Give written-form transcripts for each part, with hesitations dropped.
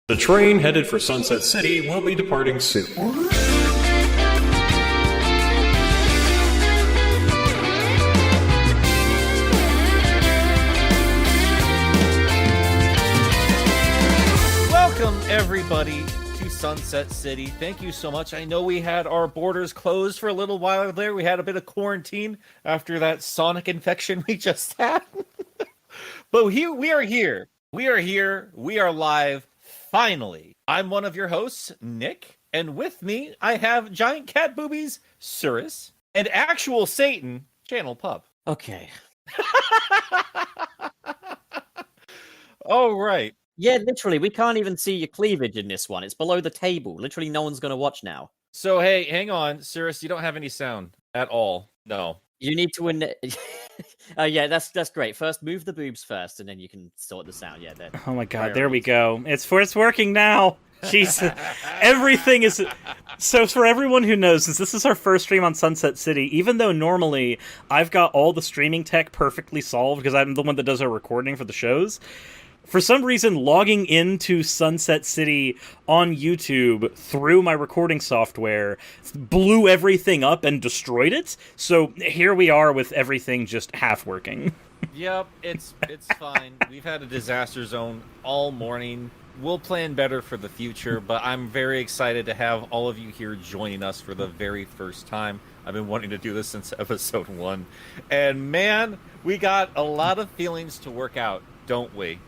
The train headed for Sunset City will be departing soon. Welcome, everybody, to Sunset City. Thank you so much. I know we had our borders closed for a little while there. We had a bit of quarantine after that sonic infection we just had. But here we are here. We are here. We are live. Finally. I'm one of your hosts, Nick, and with me I have giant cat boobies, Cirrus, and actual Satan, Channel Pup. Okay. Oh, right. Yeah, literally, we can't even see your cleavage in this one. It's below the table. Literally, no one's going to watch now. So, hey, hang on, Cirrus, you don't have any sound at all. No. You need to... yeah, that's great. First, move the boobs first, and then you can sort the sound. Yeah, there. Oh my god, there we go. It's working now. Jesus. Everything is... So for everyone who knows, since this is our first stream on Sunset City, even though normally I've got all the streaming tech perfectly solved because I'm the one that does our recording for the shows, for some reason, logging into Sunset City on YouTube through my recording software blew everything up and destroyed it. So here we are with everything just half working. Yep, it's fine. We've had a disaster zone all morning. We'll plan better for the future, but I'm very excited to have all of you here joining us for the very first time. I've been wanting to do this since episode 1. And man, we got a lot of feelings to work out, don't we?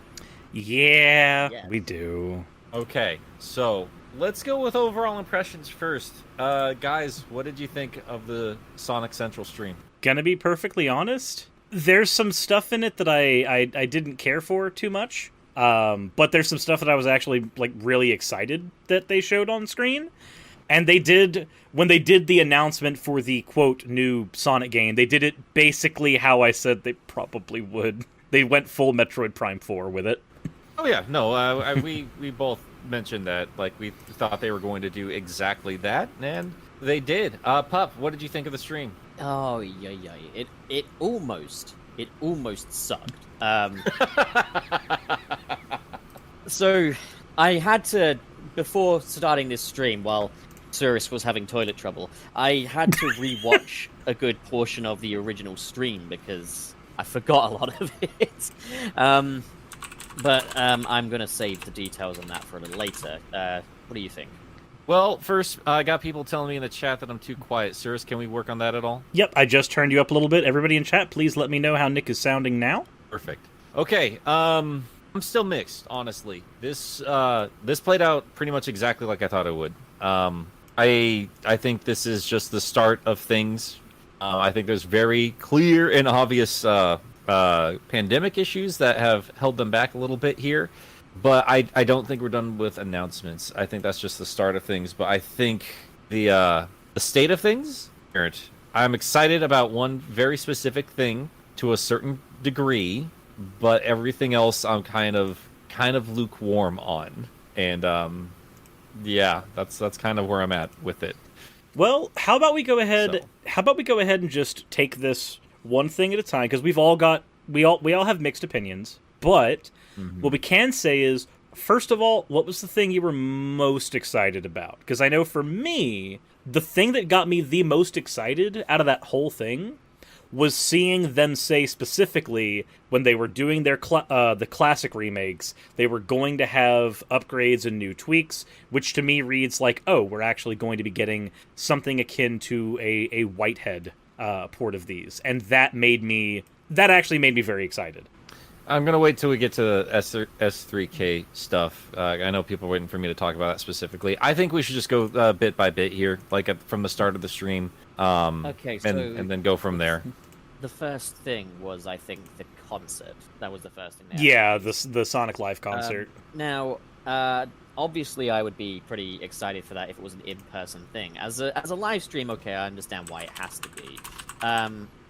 Yeah, we do. Okay, so let's go with overall impressions first. Guys, what did you think of the Sonic Central stream? Gonna be perfectly honest, there's some stuff in it that I didn't care for too much. But there's some stuff that I was actually really excited that they showed on screen. And they did, when they did the announcement for the, quote, new Sonic game, they did it basically how I said they probably would. They went full Metroid Prime 4 with it. Oh yeah, no, we both mentioned that, we thought they were going to do exactly that, and they did. Pup, what did you think of the stream? Oh, yeah. It almost sucked. So, I had to, before starting this stream, while Cirrus was having toilet trouble, I had to rewatch a good portion of the original stream because I forgot a lot of it. But I'm going to save the details on that for a little later. What do you think? Well, first, I got people telling me in the chat that I'm too quiet. Cirrus, can we work on that at all? Yep, I just turned you up a little bit. Everybody in chat, please let me know how Nick is sounding now. Perfect. Okay, I'm still mixed, honestly. This played out pretty much exactly like I thought it would. I think this is just the start of things. I think there's very clear and obvious pandemic issues that have held them back a little bit here. But I don't think we're done with announcements. I think that's just the start of things. But I think the state of things, I'm excited about one very specific thing to a certain degree, but everything else I'm kind of lukewarm on. And yeah, that's kind of where I'm at with it. Well, how about we go ahead? So. How about we go ahead and just take this one thing at a time? Because we all have mixed opinions, but. Mm-hmm. What we can say is, first of all, what was the thing you were most excited about? Because I know for me, the thing that got me the most excited out of that whole thing was seeing them say specifically when they were doing their the classic remakes, they were going to have upgrades and new tweaks, which to me reads like, oh, we're actually going to be getting something akin to a Whitehead port of these. And that actually made me very excited. I'm going to wait till we get to the S3K stuff. I know people are waiting for me to talk about that specifically. I think we should just go bit by bit here, from the start of the stream, okay, so and then go from there. The first thing was, I think, the concert. That was the first thing. Yeah, the Sonic Live concert. Now, obviously, I would be pretty excited for that if it was an in-person thing. As a live stream, okay, I understand why it has to be.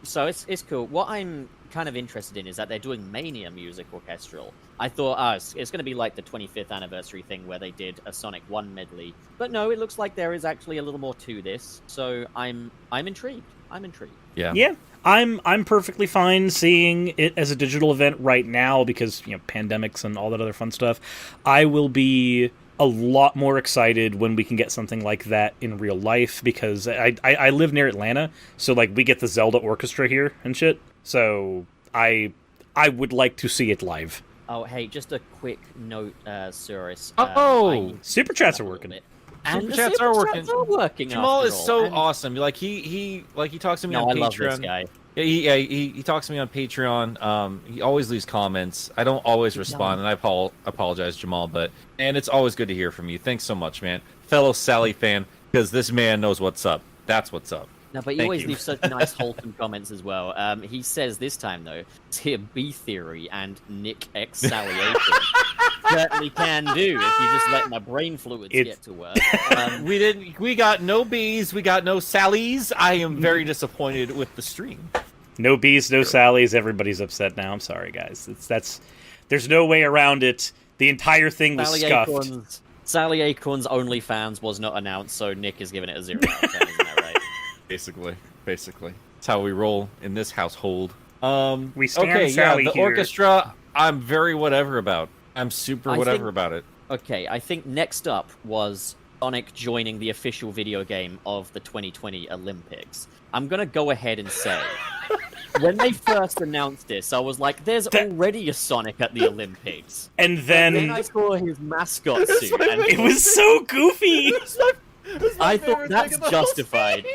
So it's cool. What I'm kind of interested in is that they're doing Mania music orchestral. I thought, it's going to be like the 25th anniversary thing where they did a Sonic 1 medley. But no, it looks like there is actually a little more to this. So I'm intrigued. I'm intrigued. Yeah. I'm perfectly fine seeing it as a digital event right now because pandemics and all that other fun stuff. I will be a lot more excited when we can get something like that in real life because I live near Atlanta, so like we get the Zelda Orchestra here and shit. So I would like to see it live. Oh, hey, just a quick note, Suris. Super chats are working. And Super the chats super are chats working. are working. Jamal after is all. so And- awesome. Like he talks to me No, on I love this Patreon. guy. Yeah, he talks to me on Patreon. He always leaves comments. I don't always respond, and I apologize, Jamal. And it's always good to hear from you. Thanks so much, man. Fellow Sally fan, because this man knows what's up. That's what's up. No, but he Thank always you. leaves such nice, wholesome comments as well. He says this time, though, Tier B Theory and Nick X Sally certainly can do if you just let my brain fluids get to work. We got no B's, we got no Sallys. I am very disappointed with the stream. No B's, no Sallys. Everybody's upset now. I'm sorry, guys. There's no way around it. The entire thing was scuffed. Sally Acorn's OnlyFans was not announced, so Nick is giving it a 0 out of 10, isn't that right? Basically. That's how we roll in this household. We stand Sally the here. orchestra, I'm very whatever about. I'm super whatever about it. Okay, I think next up was Sonic joining the official video game of the 2020 Olympics. I'm gonna go ahead and say, when they first announced this, I was like, there's already a Sonic at the Olympics. And then I saw his mascot suit, and it was so goofy. I thought that's justified.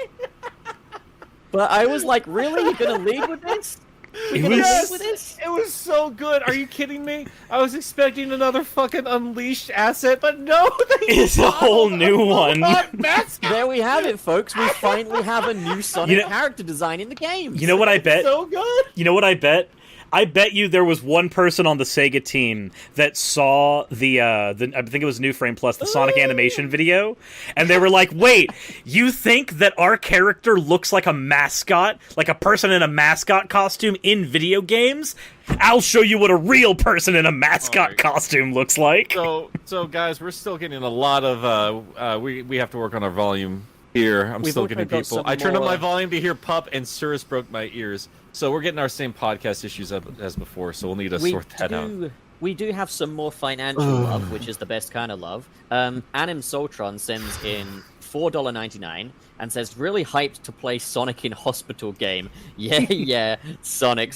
But I was like, really? You're gonna lead with this? It was, It was so good. Are you kidding me? I was expecting another fucking Unleashed asset, but no, it's a whole new one. There we have it, folks. We finally have a new Sonic character design in the game. You know what I bet? So good. You know what I bet? I bet you there was one person on the Sega team that saw the I think it was New Frame Plus, the Sonic animation video, and they were like, wait, you think that our character looks like a mascot, like a person in a mascot costume in video games? I'll show you what a real person in a mascot costume looks like. So guys, we're still getting a lot of we have to work on our volume here. I'm We've still also getting got people. some I turned up more- my volume to hear Pup, and Cirrus broke my ears. So we're getting our same podcast issues as before. So we'll need to sort that out. We do have some more financial love, which is the best kind of love. Anim Soltron sends in $4.99 and says, really hyped to play Sonic in Hospital game. Yeah, Sonic.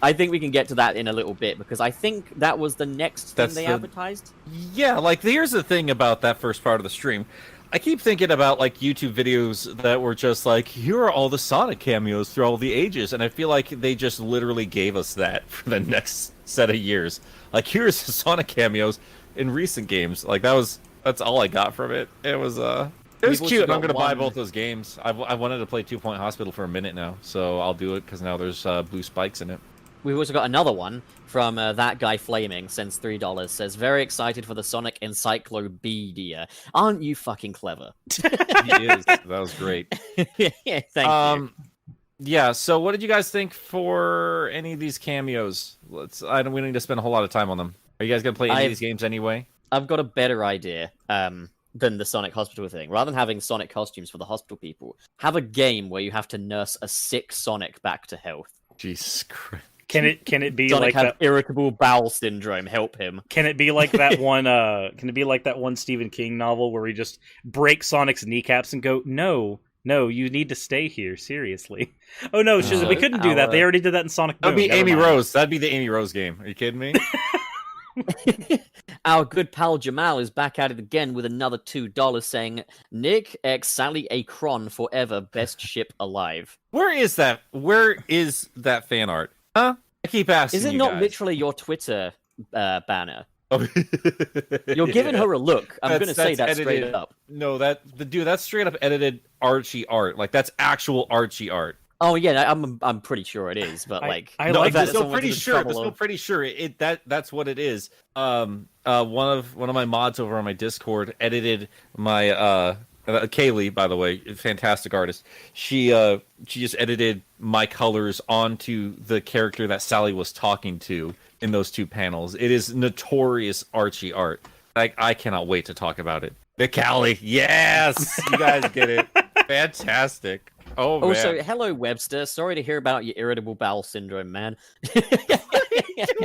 I think we can get to that in a little bit, because I think that was the next thing they advertised. Yeah, like, here's the thing about that first part of the stream. I keep thinking about, like, YouTube videos that were just like, here are all the Sonic cameos through all the ages, and I feel like they just literally gave us that for the next set of years. Like, here's the Sonic cameos in recent games. Like, that's all I got from it. It was cute, and I'm gonna buy both those games. I wanted to play 2 Point Hospital for a minute now, so I'll do it, because now there's blue spikes in it. We've also got another one from that guy Flaming, sends $3, says, very excited for the Sonic Encyclopedia. Aren't you fucking clever? He is. That was great. Yeah, thank you. Yeah, so what did you guys think for any of these cameos? We don't need to spend a whole lot of time on them. Are you guys gonna play any of these games anyway? I've got a better idea than the Sonic Hospital thing. Rather than having Sonic costumes for the hospital people, have a game where you have to nurse a sick Sonic back to health. Jesus Christ. Can it be Sonic like have that? irritable bowel syndrome. Help him. Can it be like that one? Can it be like that one Stephen King novel where he just breaks Sonic's kneecaps and go, no, you need to stay here. Seriously. Oh no, we couldn't do that. They already did that in Sonic Boom. That'd be Never Amy mind. Rose. That'd be the Amy Rose game. Are you kidding me? Our good pal Jamal is back at it again with another $2, saying, Nick X Sally Akron forever, best ship alive. Where is that? Where is that fan art? Huh? I keep asking. Is it you not guys. literally your Twitter banner? Oh. You're giving her a look. I'm going to say that's that straight edited. up. No, that's straight up edited Archie art. Like, that's actual Archie art. Oh yeah, I'm pretty sure it is, but like I No, like I'm that. still pretty sure. That's what it is. One of my mods over on my Discord edited my Kaylee, by the way, fantastic artist. She just edited my colors onto the character that Sally was talking to in those two panels. It is notorious Archie art. I cannot wait to talk about it. The Callie, yes, you guys get it. Fantastic. Oh Also, man. hello, Webster. Sorry to hear about your irritable bowel syndrome, man.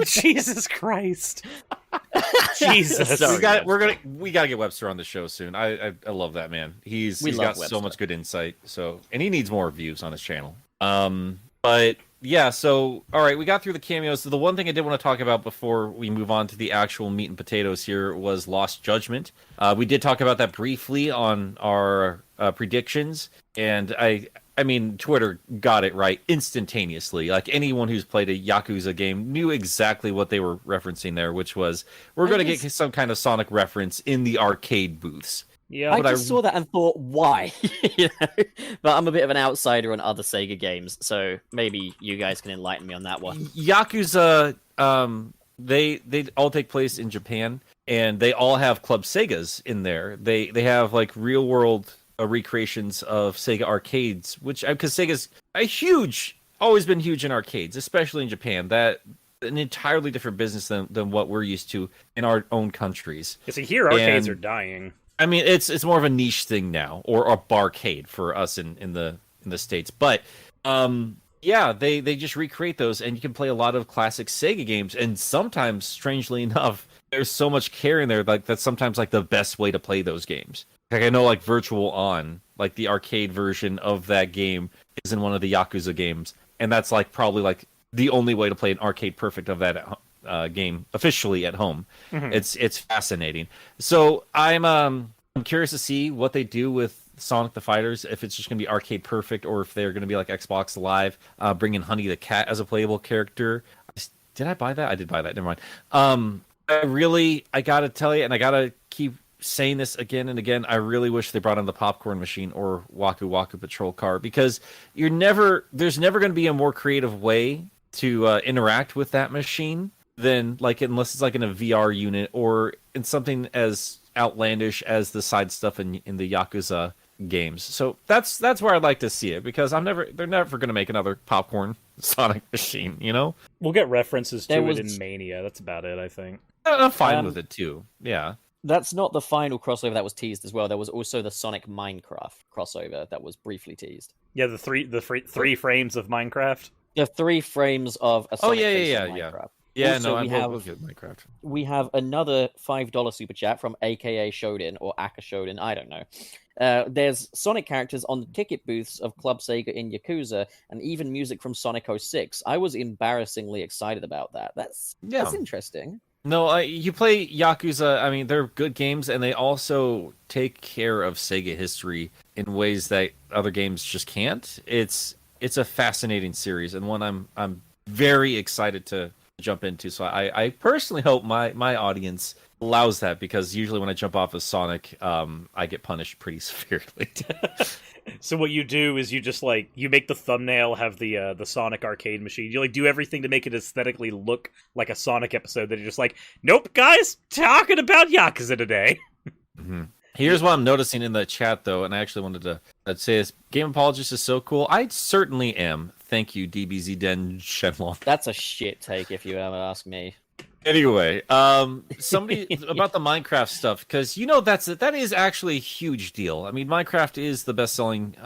Jesus Christ. Jesus. Sorry, Webster. We gotta get Webster on the show soon. I love that man. He's We love got so Webster. much good insight. So and he needs more views on his channel. But yeah, so all right, we got through the cameos. So the one thing I did want to talk about before we move on to the actual meat and potatoes here was Lost Judgment. We did talk about that briefly on our predictions, and I mean, Twitter got it right instantaneously. Like anyone who's played a Yakuza game knew exactly what they were referencing there, which was we're going to get some kind of Sonic reference in the arcade booths. Yeah. I just saw that and thought, why? You know? But I'm a bit of an outsider on other Sega games, so maybe you guys can enlighten me on that one. Yakuza, they all take place in Japan, and they all have Club Segas in there. They have like real world recreations of Sega arcades, which because Sega's always been huge in arcades, especially in Japan. That an entirely different business than what we're used to in our own countries. See, here arcades And- are dying. I mean, it's more of a niche thing now, or a barcade for us in the States. But yeah, they just recreate those, and you can play a lot of classic Sega games. And sometimes, strangely enough, there's so much care in there, like that's sometimes like the best way to play those games. Like I know, like Virtual On, like the arcade version of that game is in one of the Yakuza games, and that's like probably like the only way to play an arcade perfect of that game officially at home. Mhm. It's fascinating. So I'm curious to see what they do with Sonic the Fighters, if it's just going to be arcade perfect, or if they're going to be like Xbox Live, bring in Honey the Cat as a playable character. Did I buy that? I did buy that. Never mind. I gotta tell you, and I gotta keep saying this again and again. I really wish they brought in the popcorn machine or Waku Waku Patrol car, because there's never going to be a more creative way to interact with that machine than like, unless it's like in a VR unit or in something as outlandish as the side stuff in the Yakuza games. So that's where I'd like to see it, because they're never going to make another popcorn Sonic machine, you know? We'll get references to There it was- in Mania. That's about it, I think. I'm fine with it too. Yeah. That's not the final crossover that was teased as well. There was also the Sonic Minecraft crossover that was briefly teased. Yeah, the three frames of Minecraft. The 3 frames of a Sonic face of yeah. Minecraft. Yeah, Also, no, we we'll have- get Minecraft. We have another $5 super chat from AKA Shoden or Aka Shoden, I don't know. There's Sonic characters on the ticket booths of Club Sega in Yakuza, and even music from Sonic 06. I was embarrassingly excited about that. That's interesting. No, you play Yakuza. I mean, they're good games, and they also take care of Sega history in ways that other games just can't. It's a fascinating series, and one I'm very excited to jump into. So I personally hope my audience allows that, because usually when I jump off of Sonic, I get punished pretty severely. So what you do is you just like you make the thumbnail have the Sonic arcade machine. You like do everything to make it aesthetically look like a Sonic episode. That you're just like, nope, guys, talking about Yakuza today. Mm-hmm. Here's what I'm noticing in the chat, though, and I actually wanted to say this. Game Apologist is so cool. I certainly am. Thank you, DBZ Den Shenlong. That's a shit take if you ever ask me. Anyway, somebody about the Minecraft stuff, because you know that is actually a huge deal. I mean, Minecraft is the best-selling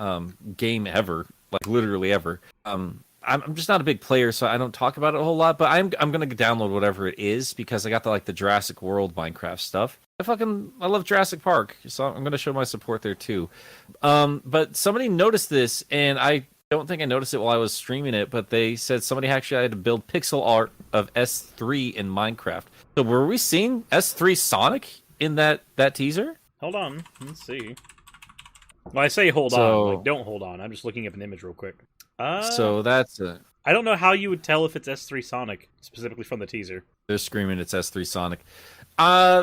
game ever, like literally ever. I'm just not a big player, so I don't talk about it a whole lot. But I'm gonna download whatever it is, because I got the Jurassic World Minecraft stuff. I love Jurassic Park, so I'm gonna show my support there too. But somebody noticed this, and I don't think I noticed it while I was streaming it, but they said somebody actually had to build pixel art of S3 in Minecraft. So were we seeing S3 Sonic in that teaser? Hold on, let's see. Well, I say hold on, like don't hold on. I'm just looking up an image real quick. So that's I don't know how you would tell if it's S3 Sonic specifically from the teaser. they're screaming it's S3 Sonic.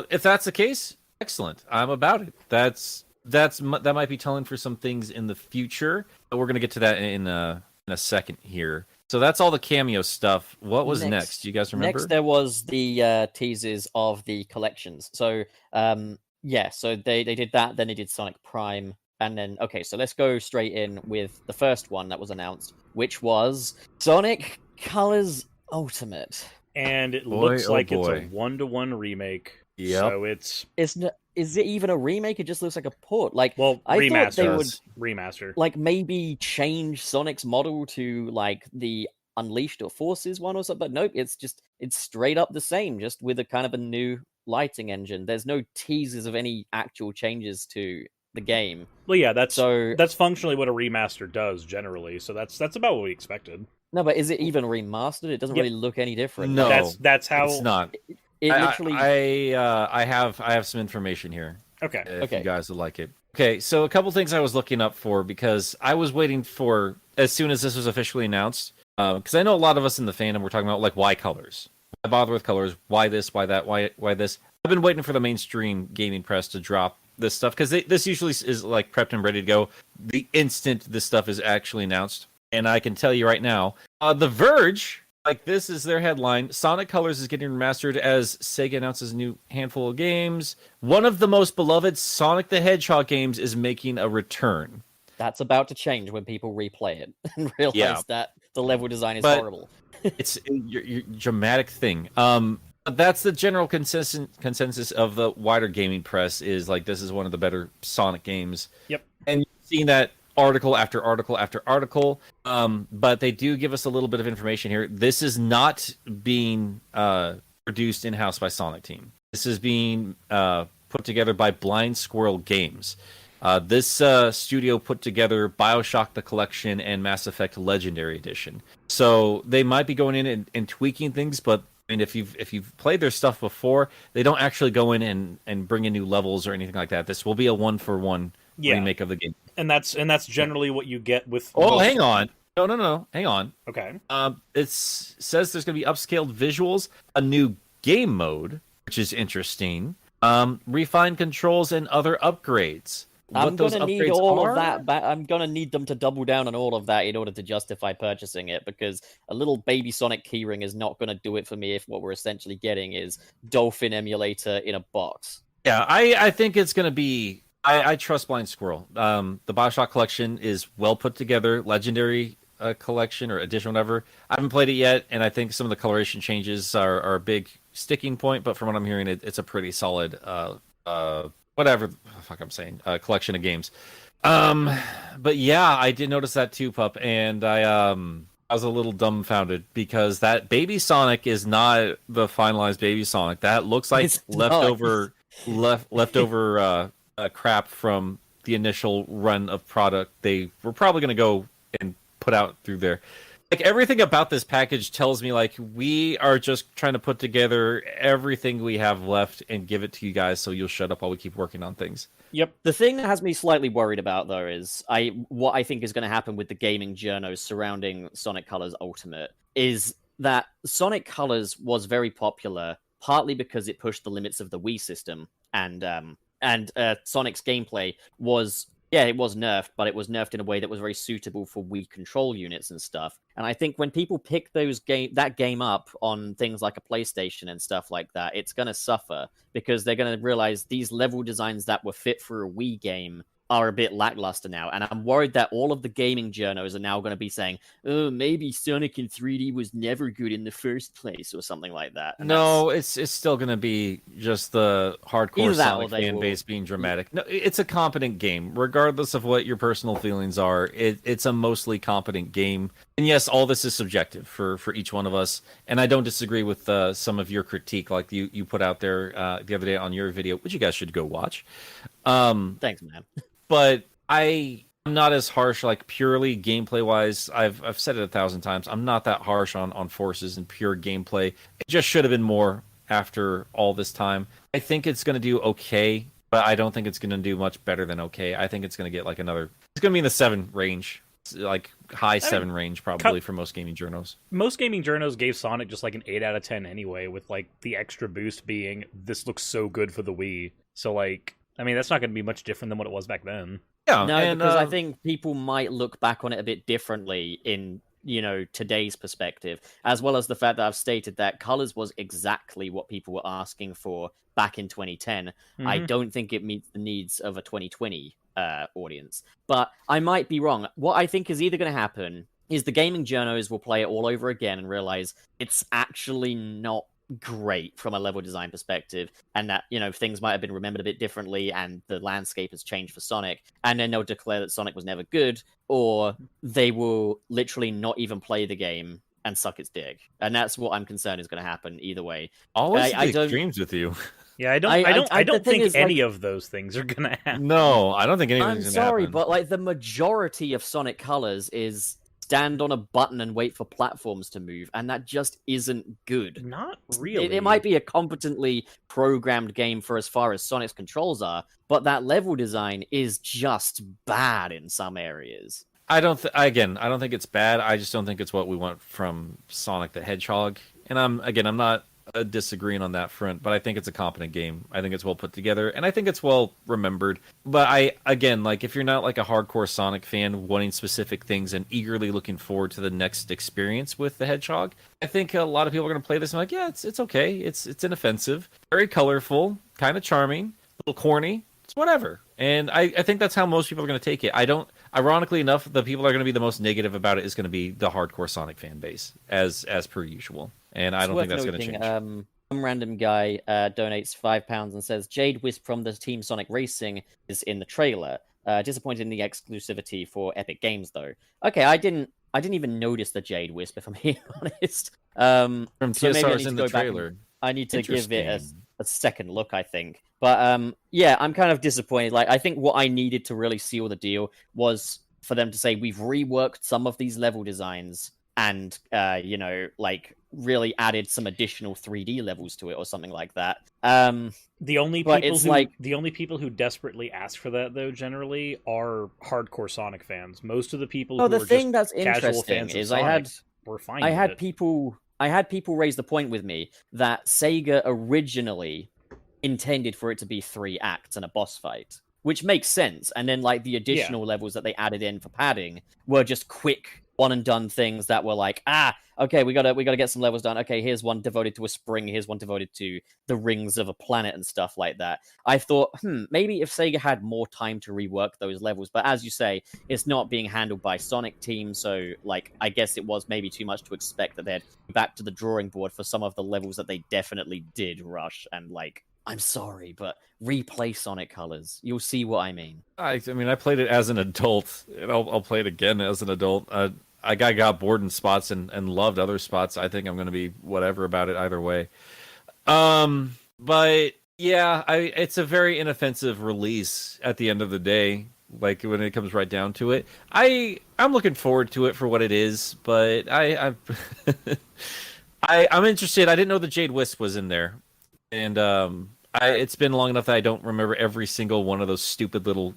If that's the case, excellent. I'm about it. That might be telling for some things in the future, but we're gonna get to that in a second here. So that's all the cameo stuff. What was next? Do you guys remember? Next, there was the teasers of the collections. So, so they did that. Then they did Sonic Prime, and then so let's go straight in with the first one that was announced, which was Sonic Colors Ultimate. And it looks like it's a boy. 1-to-1 remake. Yep. So it's is it even a remake? It just looks like a port. Like, Well, I thought they would remaster. like maybe change Sonic's model to like the Unleashed or Forces one or something. But nope, it's straight up the same, just with a kind of a new lighting engine. There's no teasers of any actual changes to the game. Well, yeah, that's So functionally what a remaster does generally. So that's about what we expected. no, but is it even remastered? It doesn't Yep. really look any different. No, that's how it's not. It literally. I have some information here. Okay. If you guys would like it. Okay, so a couple things I was looking up for because I was waiting for as soon as this was officially announced. Because I know a lot of us in the fandom were talking about like why colors, why bother with colors, why this, why that, why this. I've been waiting for the mainstream gaming press to drop this stuff because this usually is like prepped and ready to go the instant this stuff is actually announced. And I can tell you right now, The Verge, like this is their headline: Sonic Colors is getting remastered as Sega announces a new handful of games. One of the most beloved Sonic the Hedgehog games is making a return. That's about to change when people replay it and realize that the level design is horrible. It's your dramatic thing. That's the general consensus of the wider gaming press is like this is one of the better Sonic games. Yep. And you've seen that article after article after article. But they do give us a little bit of information here. This is not being produced in-house by Sonic Team. This is being put together by Blind Squirrel Games. This studio put together BioShock the Collection and Mass Effect Legendary Edition. So they might be going in and tweaking things, but I mean, if you've played their stuff before, they don't actually go in and bring in new levels or anything like that. This will be a one-for-one remake of the game. And that's generally what you get with. Oh, hang on. No. Hang on. Okay. It says there's going to be upscaled visuals, a new game mode, which is interesting, refined controls, and other upgrades. I'm gonna need all of that. I'm gonna need them to double down on all of that in order to justify purchasing it, because a little baby Sonic keyring is not gonna do it for me if what we're essentially getting is Dolphin emulator in a box. Yeah, I think it's gonna be. I trust Blind Squirrel. The BioShock collection is well put together, legendary collection or edition, whatever. I haven't played it yet, and I think some of the coloration changes are a big sticking point. But from what I'm hearing, it's a pretty solid. Whatever the fuck I'm saying, collection of games. But yeah, I did notice that too, Pup, and I was a little dumbfounded because that Baby Sonic is not the finalized Baby Sonic. That looks like leftover crap from the initial run of product they were probably going to go and put out through there. Like everything about this package tells me like we are just trying to put together everything we have left and give it to you guys so you'll shut up while we keep working on things. Yep. The thing that has me slightly worried about though is what I think is going to happen with the gaming journos surrounding Sonic Colors Ultimate is that Sonic Colors was very popular partly because it pushed the limits of the Wii system and Sonic's gameplay was. Yeah, it was nerfed, but it was nerfed in a way that was very suitable for Wii control units and stuff. And I think when people pick that game up on things like a PlayStation and stuff like that, it's going to suffer because they're going to realize these level designs that were fit for a Wii game are a bit lackluster now. And I'm worried that all of the gaming journos are now going to be saying, oh, maybe Sonic in 3D was never good in the first place or something like that. And no, it's still going to be just the hardcore Sonic fan base being dramatic. No, it's a competent game. Regardless of what your personal feelings are, it's a mostly competent game. And yes, all this is subjective for each one of us. And I don't disagree with some of your critique like you put out there the other day on your video, which you guys should go watch. Thanks, man. But I'm not as harsh, like purely gameplay wise. I've said it 1,000 times. I'm not that harsh on Forces and pure gameplay. It just should have been more after all this time. I think it's going to do okay, but I don't think it's going to do much better than okay. I think it's going to get like another. It's going to be in the 7 range, like high 7 range probably for most gaming journos. Most gaming journos gave Sonic just like an 8 out of 10 anyway, with like the extra boost being this looks so good for the Wii. So like. I mean, that's not going to be much different than what it was back then. Yeah, no, because I think people might look back on it a bit differently in, today's perspective, as well as the fact that I've stated that Colors was exactly what people were asking for back in 2010. Mm-hmm. I don't think it meets the needs of a 2020 audience. But I might be wrong. What I think is either going to happen is the gaming journos will play it all over again and realize it's actually not great from a level design perspective, and that, you know, things might have been remembered a bit differently and the landscape has changed for Sonic, and then they'll declare that Sonic was never good, or they will literally not even play the game and suck its dick. And that's what I'm concerned is going to happen either way. Always I the don't. extremes with you. Yeah, I the don't thing think is, any like, of those things are gonna happen. No, I don't think I'm anything's gonna sorry, happen. but like the majority of Sonic Colors is stand on a button and wait for platforms to move, and that just isn't good. Not really. It might be a competently programmed game for as far as Sonic's controls are, but that level design is just bad in some areas. I don't think it's bad. I just don't think it's what we want from Sonic the Hedgehog. And I'm not disagreeing on that front, but I think it's a competent game. I think it's well put together, and I think it's well remembered. But if you're not like a hardcore Sonic fan wanting specific things and eagerly looking forward to the next experience with the Hedgehog, I think a lot of people are going to play this and like, yeah, it's okay. It's inoffensive, very colorful, kind of charming, a little corny. It's whatever. And I think that's how most people are going to take it. Ironically enough, the people that are going to be the most negative about it is going to be the hardcore Sonic fan base, as per usual. And I don't think that's going to change. Some random guy donates £5 and says Jade Wisp from the Team Sonic Racing is in the trailer. Disappointed in the exclusivity for Epic Games though. Okay, I didn't even notice the Jade Wisp, if I'm being honest. From so maybe I TSR's need in to the go back trailer. I need to give it a second look, I think. But yeah, I'm kind of disappointed. Like, I think what I needed to really seal the deal was for them to say we've reworked some of these level designs and really added some additional 3D levels to it or something like that. The only people who desperately ask for that though generally are hardcore Sonic fans. Most of the people who are just casual fans of Sonic were fine with it. I had people raise the point with me that Sega originally intended for it to be 3 acts and a boss fight, which makes sense. And then like the additional levels that they added in for padding were just quick one and done things that were like, okay, we gotta get some levels done. Okay, here's one devoted to a spring, here's one devoted to the rings of a planet and stuff like that. I thought, maybe if Sega had more time to rework those levels, but as you say, it's not being handled by Sonic Team, so like I guess it was maybe too much to expect that they'd go back to the drawing board for some of the levels that they definitely did rush. And like, I'm sorry, but replay Sonic Colors. You'll see what I mean. I mean, I played it as an adult, and I'll play it again as an adult. I got bored in spots and loved other spots. I think I'm going to be whatever about it either way. But yeah, it's a very inoffensive release at the end of the day. Like when it comes right down to it, I'm looking forward to it for what it is. But I'm interested. I didn't know the Jade Wisp was in there, and it's been long enough that I don't remember every single one of those stupid little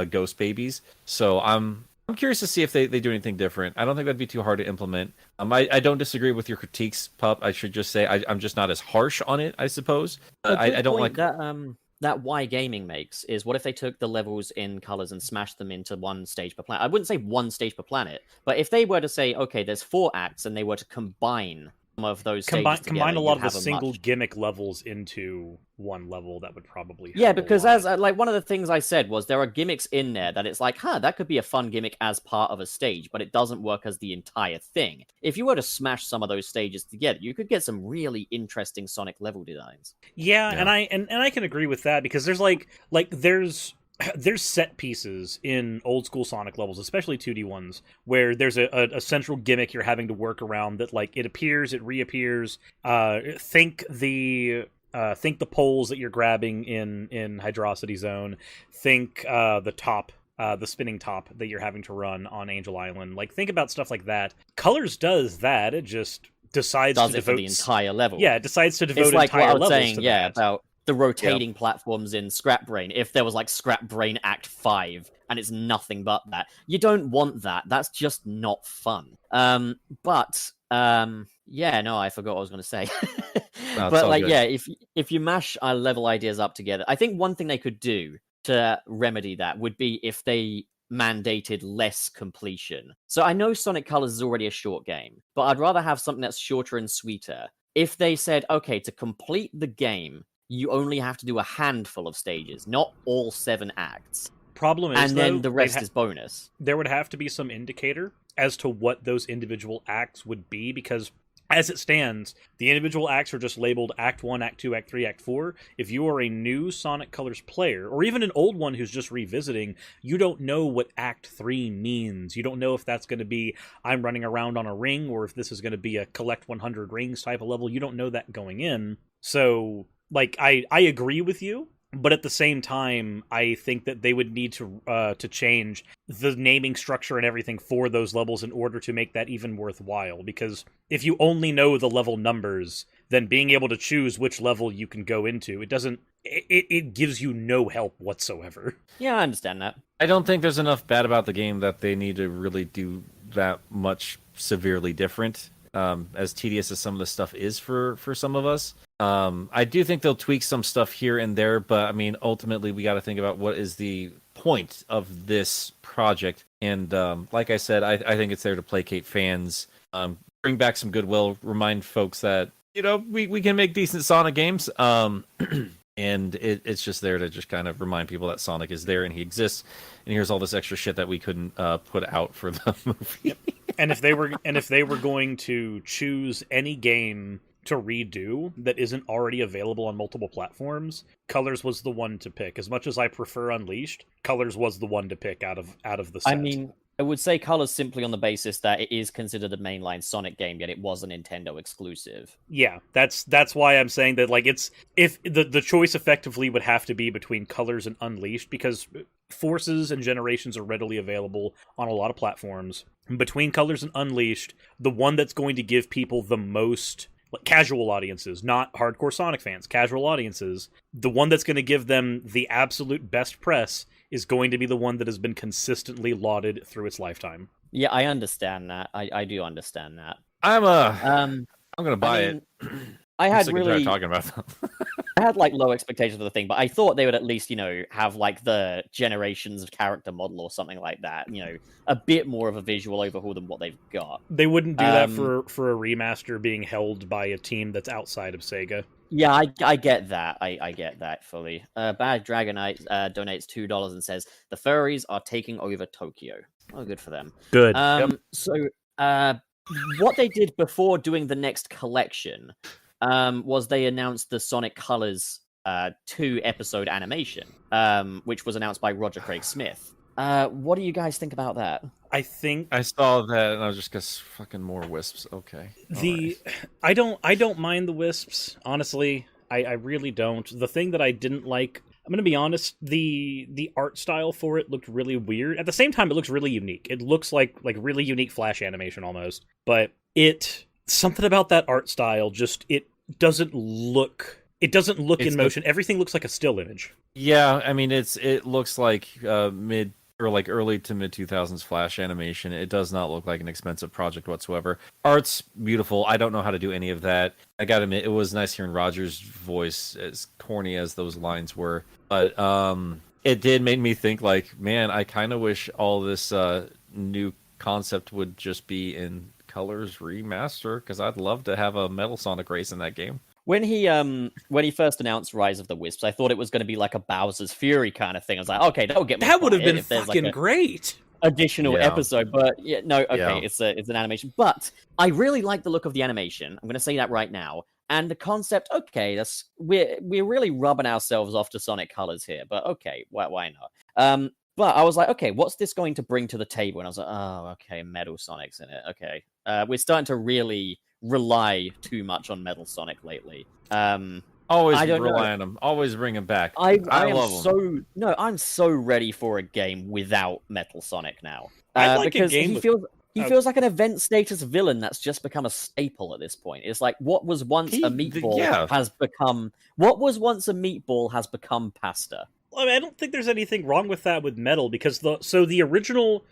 ghost babies. So I'm curious to see if they do anything different. I don't think that'd be too hard to implement. I don't disagree with your critiques, Pup. I should just say I'm just not as harsh on it, I suppose. I don't like that Y Gaming makes is what if they took the levels in Colors and smashed them into one stage per planet? I wouldn't say one stage per planet, but if they were to say, okay, there's 4 acts and they were to combine some of those stages together, combine a lot of the single gimmick levels into one level, that would probably help because as like one of the things I said was there are gimmicks in there that it's like, that could be a fun gimmick as part of a stage, but it doesn't work as the entire thing. If you were to smash some of those stages together, you could get some really interesting Sonic level designs. Yeah. And I can agree with that, because there's set pieces in old school Sonic levels, especially 2D ones, where there's a central gimmick you're having to work around that, like, it appears, it reappears. Think the poles that you're grabbing in Hydrocity Zone. Think the top, the spinning top that you're having to run on Angel Island. Like, think about stuff like that. Colors does that. It just decides to devote the entire level. Yeah, it decides to devote it's like entire what I was levels saying, to yeah, that. about the rotating platforms in Scrap Brain. If there was like Scrap Brain Act 5 and it's nothing but that, you don't want that. That's just not fun. I forgot what I was going to say. But like, good. If you mash level ideas up together, I think one thing they could do to remedy that would be if they mandated less completion. So I know Sonic Colors is already a short game, but I'd rather have something that's shorter and sweeter. If they said, okay, to complete the game, you only have to do a handful of stages, not all 7 acts. Problem is, and then the rest is bonus. There would have to be some indicator as to what those individual acts would be, because as it stands, the individual acts are just labeled Act 1, Act 2, Act 3, Act 4. If you are a new Sonic Colors player, or even an old one who's just revisiting, you don't know what Act 3 means. You don't know if that's going to be I'm running around on a ring, or if this is going to be a collect 100 rings type of level. You don't know that going in. So, like, I agree with you. But at the same time, I think that they would need to change the naming structure and everything for those levels in order to make that even worthwhile. Because if you only know the level numbers, then being able to choose which level you can go into, it gives you no help whatsoever. Yeah, I understand that. I don't think there's enough bad about the game that they need to really do that much severely different. As tedious as some of the stuff is for some of us. I do think they'll tweak some stuff here and there, but I mean, ultimately, we got to think about what is the point of this project. And like I said, I think it's there to placate fans, bring back some goodwill, remind folks that, you know, we can make decent Sonic games. And it's just there to just kind of remind people that Sonic is there and he exists. And here's all this extra shit that we couldn't put out for the movie. Yep. And if they were going to choose any game to redo that isn't already available on multiple platforms, Colors was the one to pick. As much as I prefer Unleashed, Colors was the one to pick out of the set. I mean, I would say Colors simply on the basis that it is considered a mainline Sonic game, yet it was a Nintendo exclusive. Yeah, that's why I'm saying that, like, it's if the choice effectively would have to be between Colors and Unleashed, because Forces and Generations are readily available on a lot of platforms. Between Colors and Unleashed, the one that's going to give people the most, like, casual audiences, not hardcore Sonic fans, casual audiences, the one that's going to give them the absolute best press is going to be the one that has been consistently lauded through its lifetime. Yeah, I understand that. I do understand that. I'm gonna buy it. I I'm had sick and tired really of talking about that. I had like low expectations for the thing, but I thought they would at least, you know, have like the Generations of character model or something like that. You know, a bit more of a visual overhaul than what they've got. They wouldn't do that for a remaster being held by a team that's outside of Sega. Yeah, I get that. I get that fully. Bad Dragonite donates $2 and says the furries are taking over Tokyo. Oh, good for them. Good. So, what they did before doing the next collection was they announced the Sonic Colors 2-episode animation, which was announced by Roger Craig Smith. What do you guys think about that? I think I saw that and I was just gonna fucking more wisps. Okay. Right. I don't mind the wisps, honestly. I really don't. The thing that I didn't like, I'm gonna be honest, the art style for it looked really weird. At the same time, it looks really unique. It looks like really unique Flash animation almost. But something about that art style just it doesn't look in motion. Everything looks like a still image. Yeah, I mean it looks like mid or like early to mid 2000s Flash animation. It does not look like an expensive project whatsoever. Art's beautiful. I don't know how to do any of that. I gotta admit, it was nice hearing Roger's voice, as corny as those lines were. But it did make me think, like, man, I kind of wish all this new concept would just be in Colors remaster, because I'd love to have a Metal Sonic race in that game. When he first announced Rise of the Wisps, I thought it was going to be like a Bowser's Fury kind of thing. I was like, okay, that'll get me. That would have been if there's, fucking like, great. Additional episode, but yeah, no, okay, Yeah. it's an animation. But I really like the look of the animation. I'm going to say that right now. And the concept, okay, we're really rubbing ourselves off to Sonic Colors here, but okay, why not? But I was like, okay, what's this going to bring to the table? And I was like, oh, okay, Metal Sonic's in it. Okay, we're starting to really rely too much on Metal Sonic lately. Always I don't rely know. on him. Always bring him back. I am love him. I'm so ready for a game without Metal Sonic now. I'd like a because game he feels like an event status villain that's just become a staple at this point. It's like what was once a meatball has become pasta. I mean, I don't think there's anything wrong with that with Metal, because the original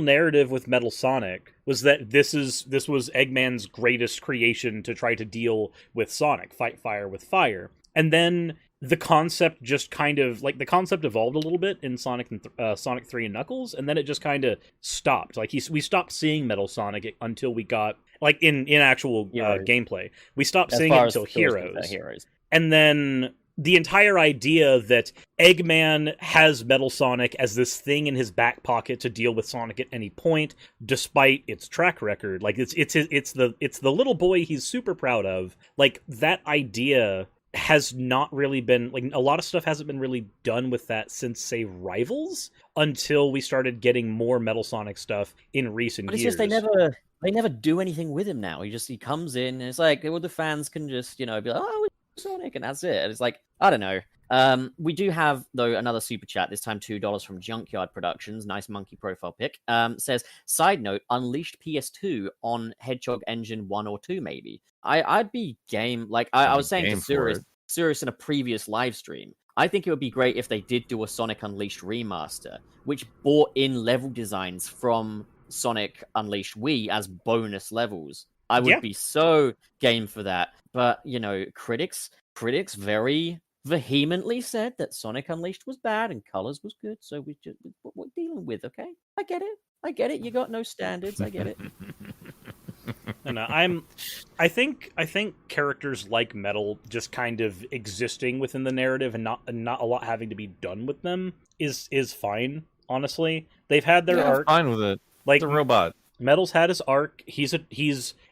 narrative with Metal Sonic was that this was Eggman's greatest creation to try to deal with Sonic, fight fire with fire. And then the concept just kind of, like, the concept evolved a little bit in Sonic 3 and Knuckles, and then it just kind of stopped. Like, we stopped seeing Metal Sonic until we got, like, in actual gameplay. We stopped seeing it until Heroes. Heroes. And then the entire idea that Eggman has Metal Sonic as this thing in his back pocket to deal with Sonic at any point, despite its track record. Like it's the little boy he's super proud of. Like that idea has not really been, like, a lot of stuff hasn't been really done with that since, say, Rivals, until we started getting more Metal Sonic stuff in recent But it's years. just they never do anything with him now. He comes in and it's like, well, the fans can just, be like, oh, it's Sonic, and that's it. And it's like, I don't know. We do have, though, another super chat, this time $2 from Junkyard Productions, nice monkey profile pic. Says, side note, Unleashed PS2 on Hedgehog Engine 1 or 2, maybe. I'd be game. Like, I was saying to Sirius in a previous live stream, I think it would be great if they did do a Sonic Unleashed remaster, which brought in level designs from Sonic Unleashed Wii as bonus levels. I would be so game for that. But, critics very vehemently said that Sonic Unleashed was bad and Colors was good, so we're dealing with, okay? I get it. You got no standards. I get it. And I think characters like Metal just kind of existing within the narrative and not a lot having to be done with them is fine. Honestly, they've had their arc. I'm fine with it. Like it's a robot. Metal's had his arc.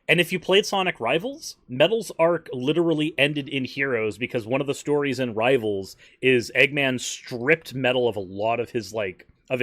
And if you played Sonic Rivals, Metal's arc literally ended in Heroes because one of the stories in Rivals is Eggman stripped Metal of a lot of his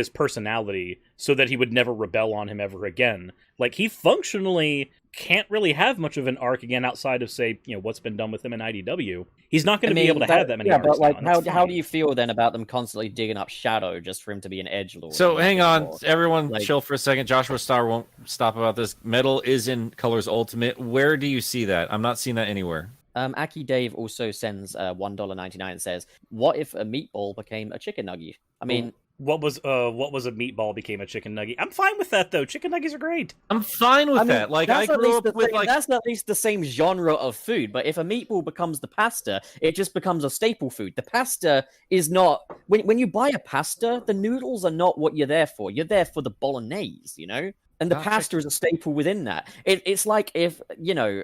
personality so that he would never rebel on him ever again. Like, he functionally can't really have much of an arc again outside of, say, what's been done with him in IDW. He's not going to be able to have that many arcs. Yeah, but like, how do you feel then about them constantly digging up Shadow just for him to be an edgelord? So hang on, everyone, chill for a second. Joshua Starr won't stop about this. Metal is in Colors Ultimate. Where do you see that? I'm not seeing that anywhere. Aki Dave also sends $1.99 and says, "What if a meatball became a chicken nugget?" I mean. What was a meatball became a chicken nugget? I'm fine with that, though. Chicken nuggets are great. I'm fine with that. Like, I grew up with that's at least the same genre of food. But if a meatball becomes the pasta, it just becomes a staple food. The pasta is not when you buy a pasta, the noodles are not what you're there for. You're there for the bolognese, And the pasta is a staple within that. It's like if,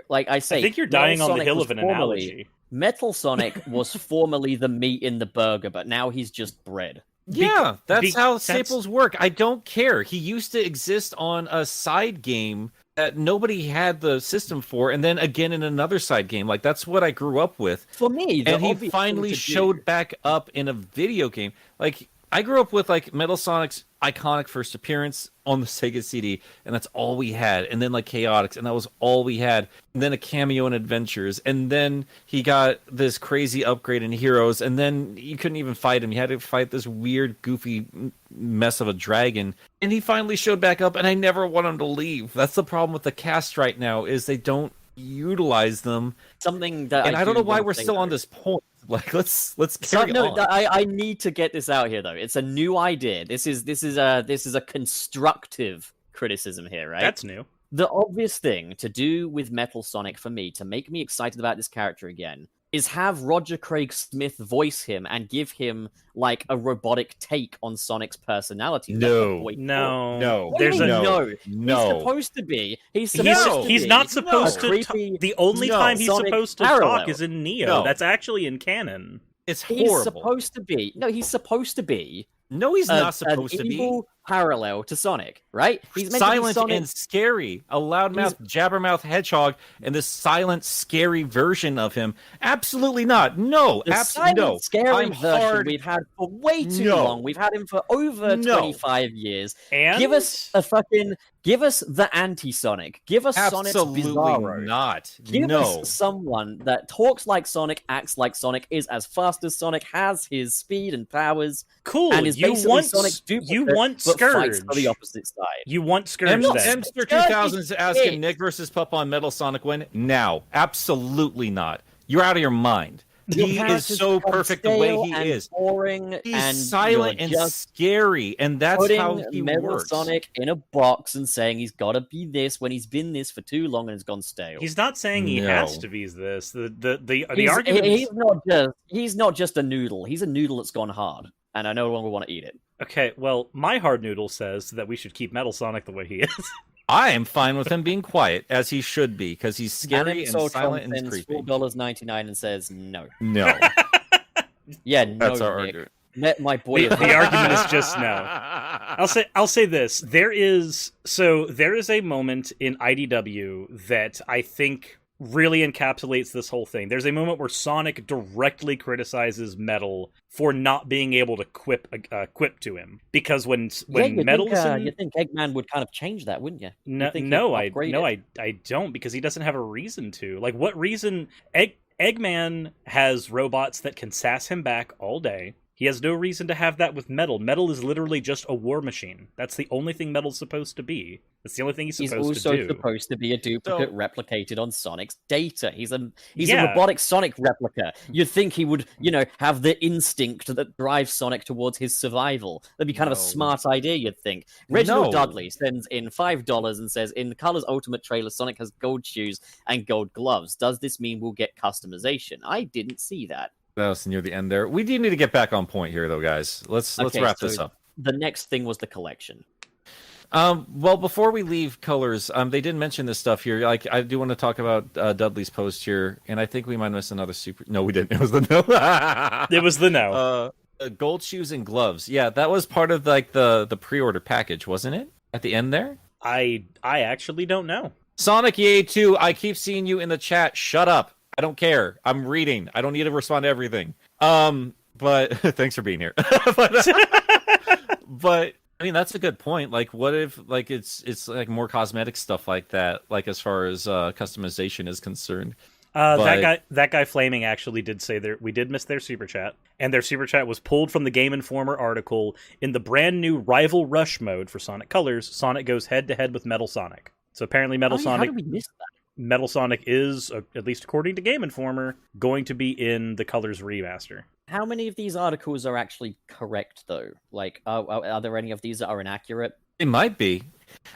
like I say... I think you're dying on the hill of an analogy. Metal Sonic was formerly the meat in the burger, but now he's just bread. Yeah, that's how staples work. I don't care. He used to exist on a side game that nobody had the system for, and then again in another side game. Like, that's what I grew up with. For me, and he finally showed back up in a video game. Like, I grew up with, like, Metal Sonic's iconic first appearance on the Sega CD, and that's all we had. And then, like, Chaotix, and that was all we had. And then a cameo in Adventures, and then he got this crazy upgrade in Heroes, and then you couldn't even fight him. You had to fight this weird, goofy mess of a dragon. And he finally showed back up, and I never want him to leave. That's the problem with the cast right now, is they don't utilize them. Something that I don't know why we're still on this point. Like, let's carry on. I need to get this out here though. It's a new idea. This is a constructive criticism here, right? That's new. The obvious thing to do with Metal Sonic for me to make me excited about this character again is have Roger Craig Smith voice him and give him like a robotic take on Sonic's personality. No. There's no. He's supposed to be. He's not supposed to. The only time he's supposed to talk is in Neo. No. That's actually in canon. It's horrible. He's supposed to be. No, he's supposed to be. No, he's not supposed to be. Evil parallel to Sonic, right? He's meant silent to be Sonic. And scary. A loudmouth, jabbermouth hedgehog, and this silent, scary version of him. Absolutely not. No, absolutely no. Scary version we've had for way too long. We've had him for over 25 years. And give us the anti-Sonic. Give us Sonic's Bizarro. Not. Give us someone that talks like Sonic, acts like Sonic, is as fast as Sonic, has his speed and powers. Cool. And is Sonic's duplicate, you want Scourge for the opposite side. You want Scourge then. Mr. 2000 is asking Nick versus Pup on Metal Sonic win? Now. Absolutely not. You're out of your mind. He is so perfect the way he is. Boring. He's silent and scary, and that's how he works. Sonic in a box and saying he's got to be this when he's been this for too long and has gone stale. He's not saying he has to be this. The argument he's not just a noodle. He's a noodle that's gone hard, and I no longer want to eat it. Okay, well, my hard noodle says that we should keep Metal Sonic the way he is. I am fine with him being quiet, as he should be, because he's scary and silent and creepy. $4.99 and says no. No. Yeah, no, That's our Nick. argument. Met my boy. The argument is just no. I'll say this. There is a moment in IDW that I think really encapsulates this whole thing. There's a moment where Sonic directly criticizes Metal for not being able to quip to him, because when Metal you think Eggman would kind of change that, wouldn't you? I don't, because he doesn't have a reason to. Like, what reason? Eggman has robots that can sass him back all day. He has no reason to have that with Metal. Metal is literally just a war machine. That's the only thing Metal's supposed to be. That's the only thing he's supposed to do. He's also supposed to be a duplicate replicated on Sonic's data. He's a robotic Sonic replica. You'd think he would, have the instinct that drives Sonic towards his survival. That'd be kind of a smart idea, you'd think. Reginald Dudley sends in $5 and says, in the Colors Ultimate trailer, Sonic has gold shoes and gold gloves. Does this mean we'll get customization? I didn't see that. That was near the end there. We do need to get back on point here, though, guys. Let's wrap this up. The next thing was the collection. Well, before we leave Colors, they did mention this stuff here. Like, I do want to talk about Dudley's post here, and I think we might miss another super. No, we didn't. It was the no. It was the no. Gold shoes and gloves. Yeah, that was part of like the pre-order package, wasn't it? At the end there. I actually don't know. Sonic Yay 2. I keep seeing you in the chat. Shut up. I don't care. I'm reading. I don't need to respond to everything. But thanks for being here. but I mean, that's a good point. Like, what if like it's like more cosmetic stuff like that? Like, as far as customization is concerned. That guy Flaming actually did say we did miss their super chat, and their super chat was pulled from the Game Informer article. In the brand new Rival Rush mode for Sonic Colors, Sonic goes head to head with Metal Sonic. So apparently, Sonic. How did we miss that? Metal Sonic is, at least according to Game Informer, going to be in the Colors remaster. How many of these articles are actually correct, though? Like, are there any of these that are inaccurate? It might be.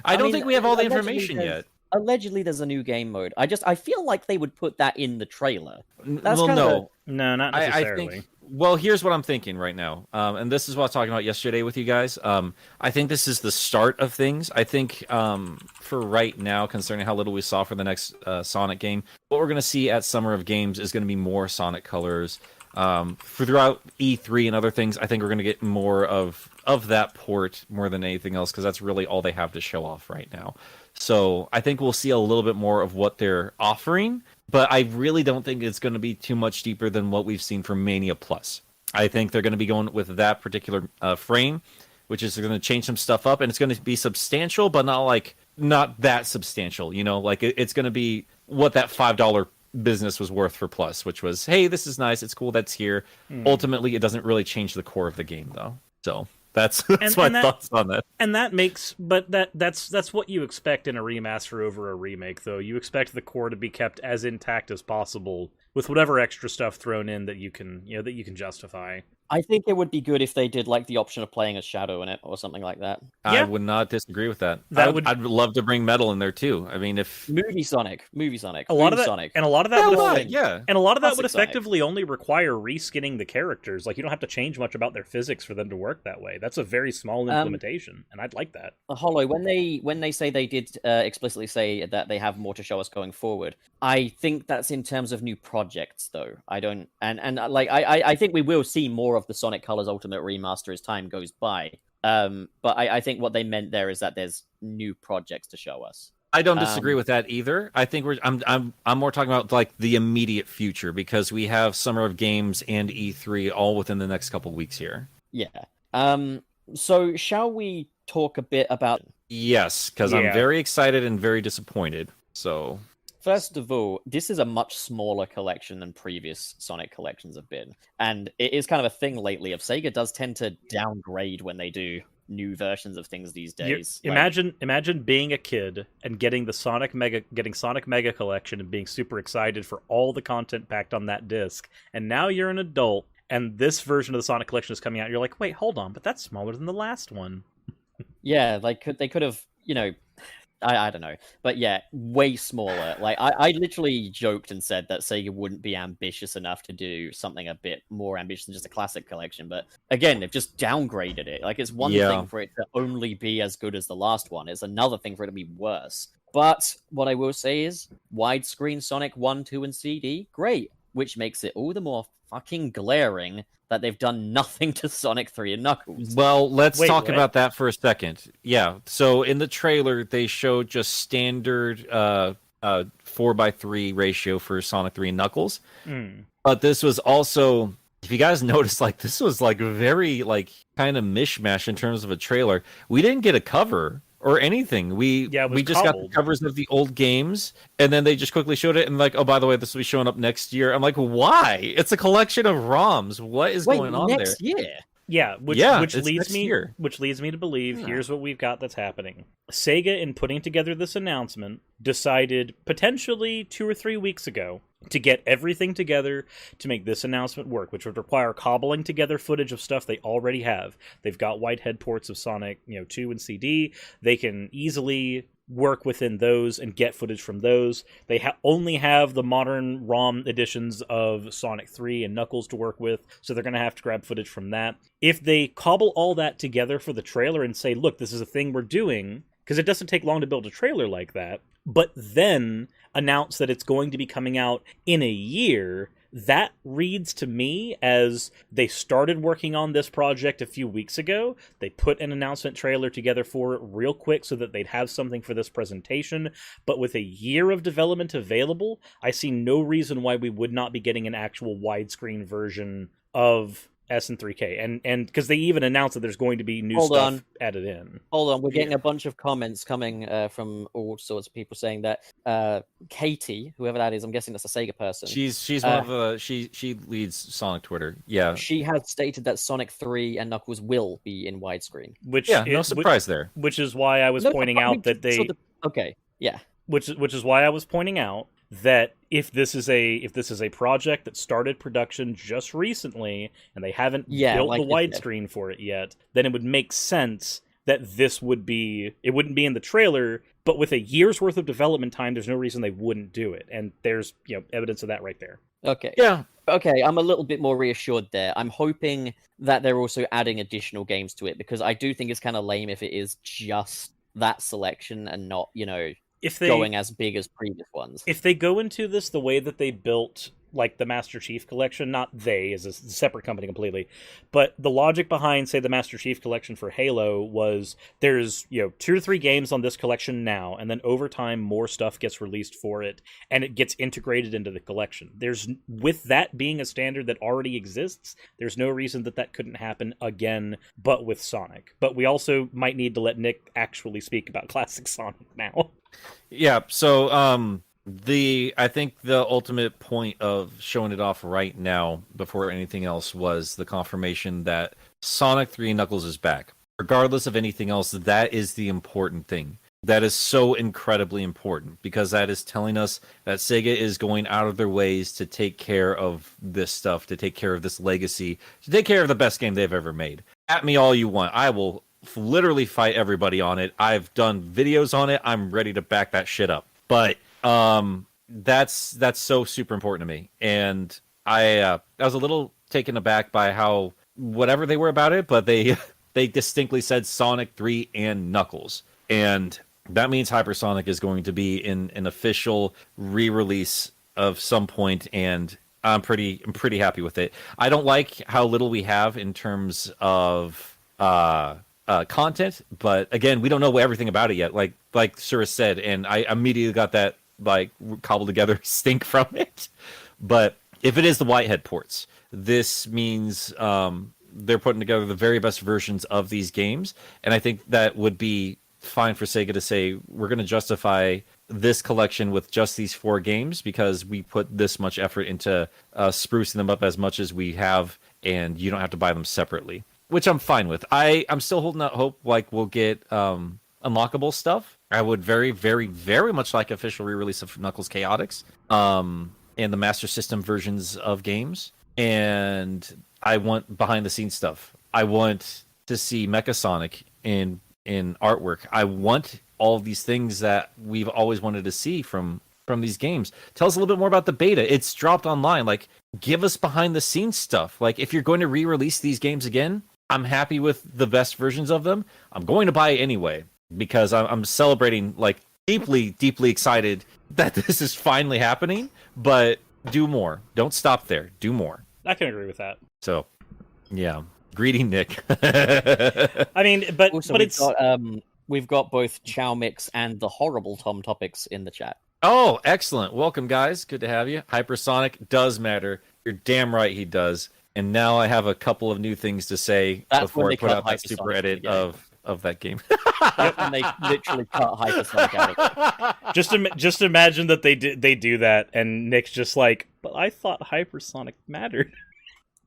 I don't think we have all the information yet. Allegedly, there's a new game mode. I feel like they would put that in the trailer. No, not necessarily. Well, here's what I'm thinking right now, and this is what I was talking about yesterday with you guys. I think this is the start of things. I think for right now, concerning how little we saw for the next Sonic game, what we're going to see at Summer of Games is going to be more Sonic Colors. Throughout E3 and other things, I think we're going to get more of that port more than anything else, because that's really all they have to show off right now. So I think we'll see a little bit more of what they're offering, but I really don't think it's going to be too much deeper than what we've seen for Mania Plus. I think they're going to be going with that particular frame, which is going to change some stuff up, and it's going to be substantial, but not that substantial. Like it's going to be what that $5 business was worth for Plus, which was, hey, this is nice, it's cool, that's here. Ultimately, it doesn't really change the core of the game, though. So that's my thoughts on that. And that's what you expect in a remaster over a remake, though. You expect the core to be kept as intact as possible, with whatever extra stuff thrown in that you can justify. I think it would be good if they did like the option of playing as Shadow in it or something like that. I would not disagree with that. I'd love to bring Metal in there too. I mean, if movie Sonic, a lot of that would Classic effectively only require reskinning the characters. Like, you don't have to change much about their physics for them to work that way. That's a very small implementation, and I'd like that. Hollow, when they say they did explicitly say that they have more to show us going forward, I think that's in terms of new projects, though. I don't, I think we will see more of the Sonic Colors Ultimate Remaster as time goes by. But I think what they meant there is that there's new projects to show us. I don't disagree with that either. I think I'm more talking about like the immediate future, because we have Summer of Games and E3 all within the next couple weeks here. Yeah. So shall we talk a bit about? Yes, because I'm very excited and very disappointed. So. First of all, this is a much smaller collection than previous Sonic collections have been. And it is kind of a thing lately of Sega does tend to downgrade when they do new versions of things these days. Imagine being a kid and getting Sonic Mega Collection and being super excited for all the content packed on that disc. And now you're an adult and this version of the Sonic Collection is coming out. And you're like, wait, hold on, but that's smaller than the last one. Yeah, like they could have, I don't know. But yeah, way smaller. Like, I literally joked and said that Sega wouldn't be ambitious enough to do something a bit more ambitious than just a classic collection. But again, they've just downgraded it. Like, it's one thing for it to only be as good as the last one. It's another thing for it to be worse. But what I will say is, widescreen Sonic 1, 2, and CD, great. Which makes it all the more fucking glaring that they've done nothing to Sonic 3 and Knuckles. Well, let's Wait, talk what? about that for a second. Yeah, so in the trailer, they showed just standard 4:3 ratio for Sonic 3 and Knuckles. But this was also, if you guys noticed, like, this was, like, very, like, kind of mishmash in terms of a trailer. We didn't get a cover or anything. We it was just got cobbled. the covers of the old games, and then they just quickly showed it, and like, oh, by the way, this will be showing up next year. I'm like, why? It's a collection of ROMs. What is going on there? Next year? Yeah, which it's leads next me year. which leads me to believe here's what we've got that's happening. Sega, in putting together this announcement, decided potentially 2 or 3 weeks ago to get everything together to make this announcement work, which would require cobbling together footage of stuff they already have. They've got Whitehead ports of Sonic, 2 and CD. They can easily work within those and get footage from those. They only have the modern ROM editions of Sonic 3 and Knuckles to work with, so they're going to have to grab footage from that. If they cobble all that together for the trailer and say, look, this is a thing we're doing, because it doesn't take long to build a trailer like that, but then announce that it's going to be coming out in a year, that reads to me as they started working on this project a few weeks ago. They put an announcement trailer together for it real quick so that they'd have something for this presentation. But with a year of development available, I see no reason why we would not be getting an actual widescreen version of SN3K, and because they even announced that there's going to be new stuff added in. Hold on, we're getting a bunch of comments coming from all sorts of people saying that Katie, whoever that is, I'm guessing that's a Sega person. She's one of the she leads Sonic Twitter. Yeah, she has stated that Sonic 3 and Knuckles will be in widescreen. No surprise there. Which is why I was pointing out that they. Okay, yeah. Which is why I was pointing out that if this is a project that started production just recently and they haven't built the widescreen for it yet, then it would make sense that it wouldn't be in the trailer, but with a year's worth of development time, there's no reason they wouldn't do it. And there's evidence of that right there. Okay. Yeah. Okay, I'm a little bit more reassured there. I'm hoping that they're also adding additional games to it, because I do think it's kind of lame if it is just that selection and not, going as big as previous ones. If they go into this the way that they built, like, the Master Chief Collection, not they, as a separate company completely, but the logic behind, say, the Master Chief Collection for Halo was there's, 2 or 3 games on this collection now, and then over time more stuff gets released for it, and it gets integrated into the collection. With that being a standard that already exists, there's no reason that couldn't happen again, but with Sonic. But we also might need to let Nick actually speak about classic Sonic now. Yeah, so I think the ultimate point of showing it off right now before anything else was the confirmation that Sonic 3 Knuckles is back. Regardless of anything else, that is the important thing. That is so incredibly important, because that is telling us that Sega is going out of their ways to take care of this stuff, to take care of this legacy, to take care of the best game they've ever made. At me all you want. I will literally fight everybody on it. I've done videos on it. I'm ready to back that shit up. But that's so super important to me, and I was a little taken aback by how whatever they were about it, but they distinctly said Sonic 3 and Knuckles, and that means Hypersonic is going to be in an official re-release of some point, and I'm pretty happy with it. I don't like how little we have in terms of content, but again, we don't know everything about it yet. Like Surus said, and I immediately got that cobbled together stink from it. But if it is the Whitehead ports, this means they're putting together the very best versions of these games, and I think that would be fine for Sega to say we're going to justify this collection with just these 4 games because we put this much effort into sprucing them up as much as we have, and you don't have to buy them separately. Which I'm fine with. I'm still holding out hope we'll get unlockable stuff. I would very, very, very much like official re-release of Knuckles Chaotix and the Master System versions of games. And I want behind-the-scenes stuff. I want to see Mecha Sonic in artwork. I want all these things that we've always wanted to see from these games. Tell us a little bit more about the beta. It's dropped online. Give us behind-the-scenes stuff. If you're going to re-release these games again, I'm happy with the best versions of them. I'm going to buy it anyway because I'm celebrating, deeply, deeply excited that this is finally happening. But do more. Don't stop there. Do more. I can agree with that. So, yeah, greedy Nick. I mean, but Also, it's we've got both Chow Mix and the horrible Tom Topics in the chat. Oh, excellent. Welcome, guys. Good to have you. Hypersonic does matter. You're damn right he does. And now I have a couple of new things to say That's before when I they put cut out that Hypersonic super from the edit game. of that game. And they literally cut Hypersonic out of it. just imagine that they do that, and Nick's just like, but I thought hypersonic mattered.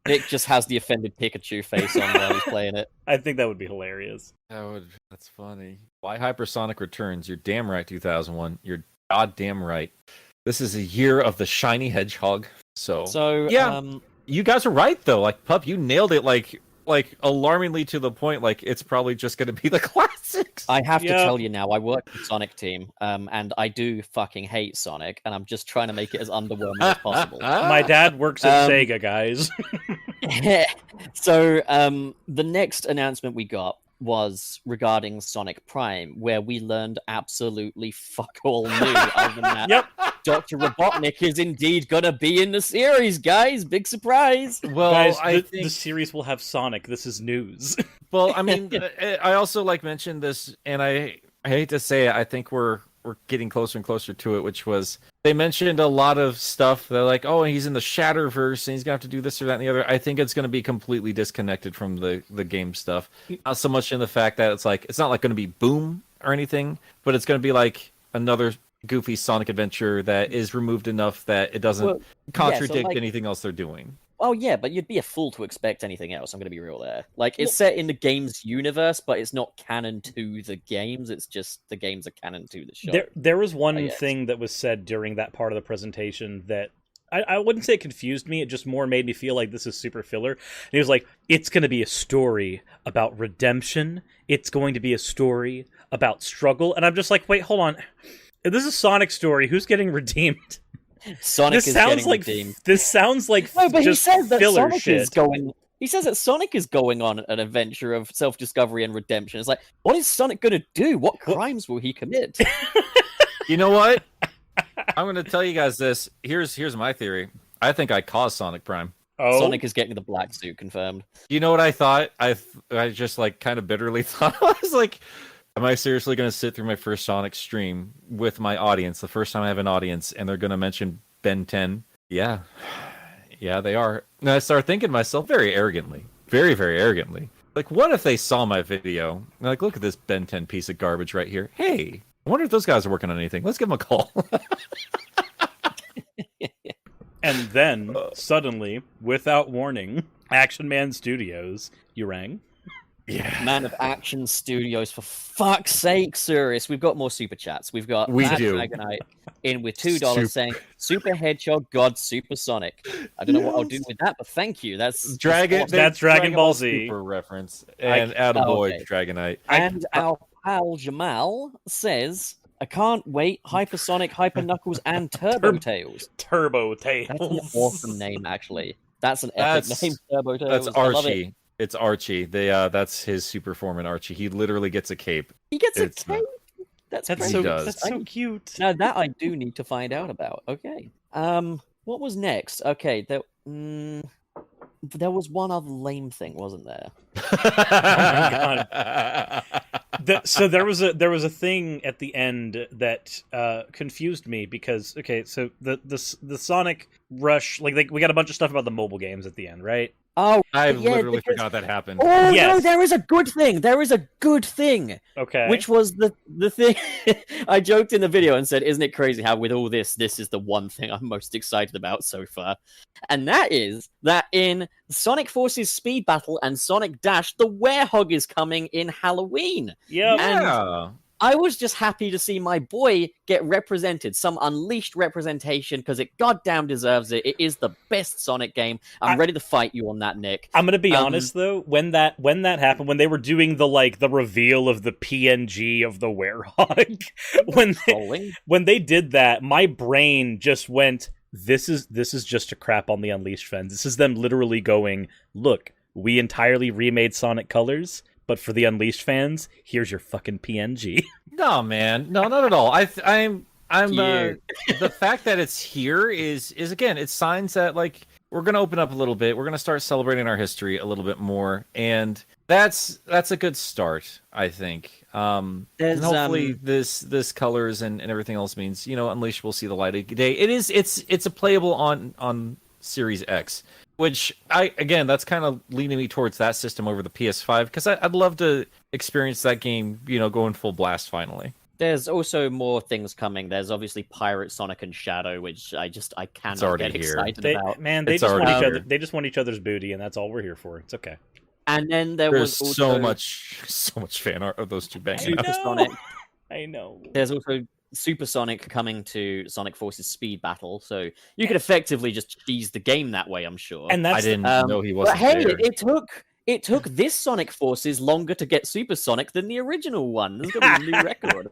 Nick just has the offended Pikachu face on while he's playing it. I think that would be hilarious. That's funny. Why Hypersonic returns? You're damn right, 2001. You're goddamn right. This is a year of the shiny hedgehog. So yeah, you guys are right though. Like Pup, you nailed it. Like alarmingly to the point. Like it's probably just going to be the classics. I have to tell you now, I work for Sonic Team, and I do fucking hate Sonic, and I'm just trying to make it as underwhelming as possible. My dad works at Sega, guys. So the next announcement we got was regarding Sonic Prime, where we learned absolutely fuck all new other than that. Yep. Dr. Robotnik is indeed gonna be in the series, guys. Big surprise. Well, Guys, I think the series will have Sonic. This is news. Well, I mean, I also mentioned this, and I hate to say it, I think we're getting closer and closer to it, which was they mentioned a lot of stuff. They're like, oh, he's in the Shatterverse, and he's gonna have to do this or that and the other. I think it's gonna be completely disconnected from the game stuff. Not so much in the fact that it's not like gonna be Boom or anything, but it's gonna be like another goofy Sonic adventure that is removed enough that it doesn't contradict anything else they're doing. Oh yeah, but you'd be a fool to expect anything else. I'm going to be real there. Like, it's set in the game's universe, but it's not canon to the games. It's just the games are canon to the show. There was one thing that was said during that part of the presentation that I wouldn't say it confused me. It just more made me feel like this is super filler. And he was like, it's going to be a story about redemption. It's going to be a story about struggle. And I'm just like, wait, hold on. If this is a Sonic story, who's getting redeemed? Sonic is getting redeemed. This sounds like no, but just he says that filler Sonic shit. is going. He says that Sonic is going on an adventure of self-discovery and redemption. It's like, what is Sonic going to do? What crimes will he commit? You know what? I'm going to tell you guys this. Here's my theory. I think I caused Sonic Prime. Oh, Sonic is getting the black suit confirmed. You know what I thought? I just kind of bitterly thought. I was like, am I seriously going to sit through my first Sonic stream with my audience, the first time I have an audience, and they're going to mention Ben 10? Yeah. Yeah, they are. And I started thinking to myself very arrogantly, very, very arrogantly, like, what if they saw my video? And like, look at this Ben 10 piece of garbage right here. Hey, I wonder if those guys are working on anything. Let's give them a call. And then, suddenly, without warning, Action Man Studios, you rang? Yeah. Man of Action Studios, for fuck's sake, Cyrus. We've got more super chats. We've got We Mad do. Dragonite in with $2 saying, Super Hedgehog God Super Sonic. I don't know what I'll do with that, but thank you. That's That's Dragon Ball Z. Super reference. And attaboy, okay. Dragonite. And our pal Jamal says, I can't wait, Hypersonic, Hyper Knuckles, and Turbo Tails. Turbo Tails. That's an awesome name, actually. That's an epic name, Turbo Tails. That's I love it. Archie. It's Archie. That's his super form in Archie. He literally gets a cape. He gets a It's cape. That's That's crazy. so, does. that's so cute. Now that I do need to find out about. Okay. What was next? Okay, there was one other lame thing, wasn't there? Oh my So there was a thing at the end that confused me because so the Sonic Rush, like we got a bunch of stuff about the mobile games at the end, right? Oh, I yeah, literally because- forgot that happened. Oh no, Yes. there is a good thing. There is a good thing. Okay. Which was the thing I joked in the video and said, isn't it crazy how with all this is the one thing I'm most excited about so far? And that is that in Sonic Forces Speed Battle and Sonic Dash, the Werehog is coming in Halloween. Yep. Yeah. I was just happy to see my boy get represented, some unleashed representation, because it goddamn deserves it. It is the best Sonic game. I'm ready to fight you on that, Nick. I'm gonna be honest though, when that happened, when they were doing the reveal of the PNG of the Werehog, when they did that, my brain just went, this is just a crap on the Unleashed fans. This is them literally going, look, we entirely remade Sonic Colors, but for the Unleashed fans, here's your fucking PNG. No, man. No, not at all. I'm the fact that it's here is again, it's signs that we're gonna open up a little bit. We're gonna start celebrating our history a little bit more, and that's a good start, I think. And hopefully this colors and everything else means, Unleash will see the light of day. It's a playable on Series X, which that's kind of leading me towards that system over the PS5 because I'd love to experience that game, going full blast finally. There's also more things coming. There's obviously Pirate, Sonic, and Shadow, which I cannot get excited about. Man, they It's just want already each other. here. They just want each other's booty, and that's all we're here for. It's okay. And then there There's was also so much fan art of those two banging Super out. Sonic. I know. There's also Super Sonic coming to Sonic Forces Speed Battle, so you could effectively just cheese the game that way, I'm sure. And that's I didn't know he But wasn't hey, there. it took this Sonic Forces longer to get Super Sonic than the original one. This is gonna be a new record.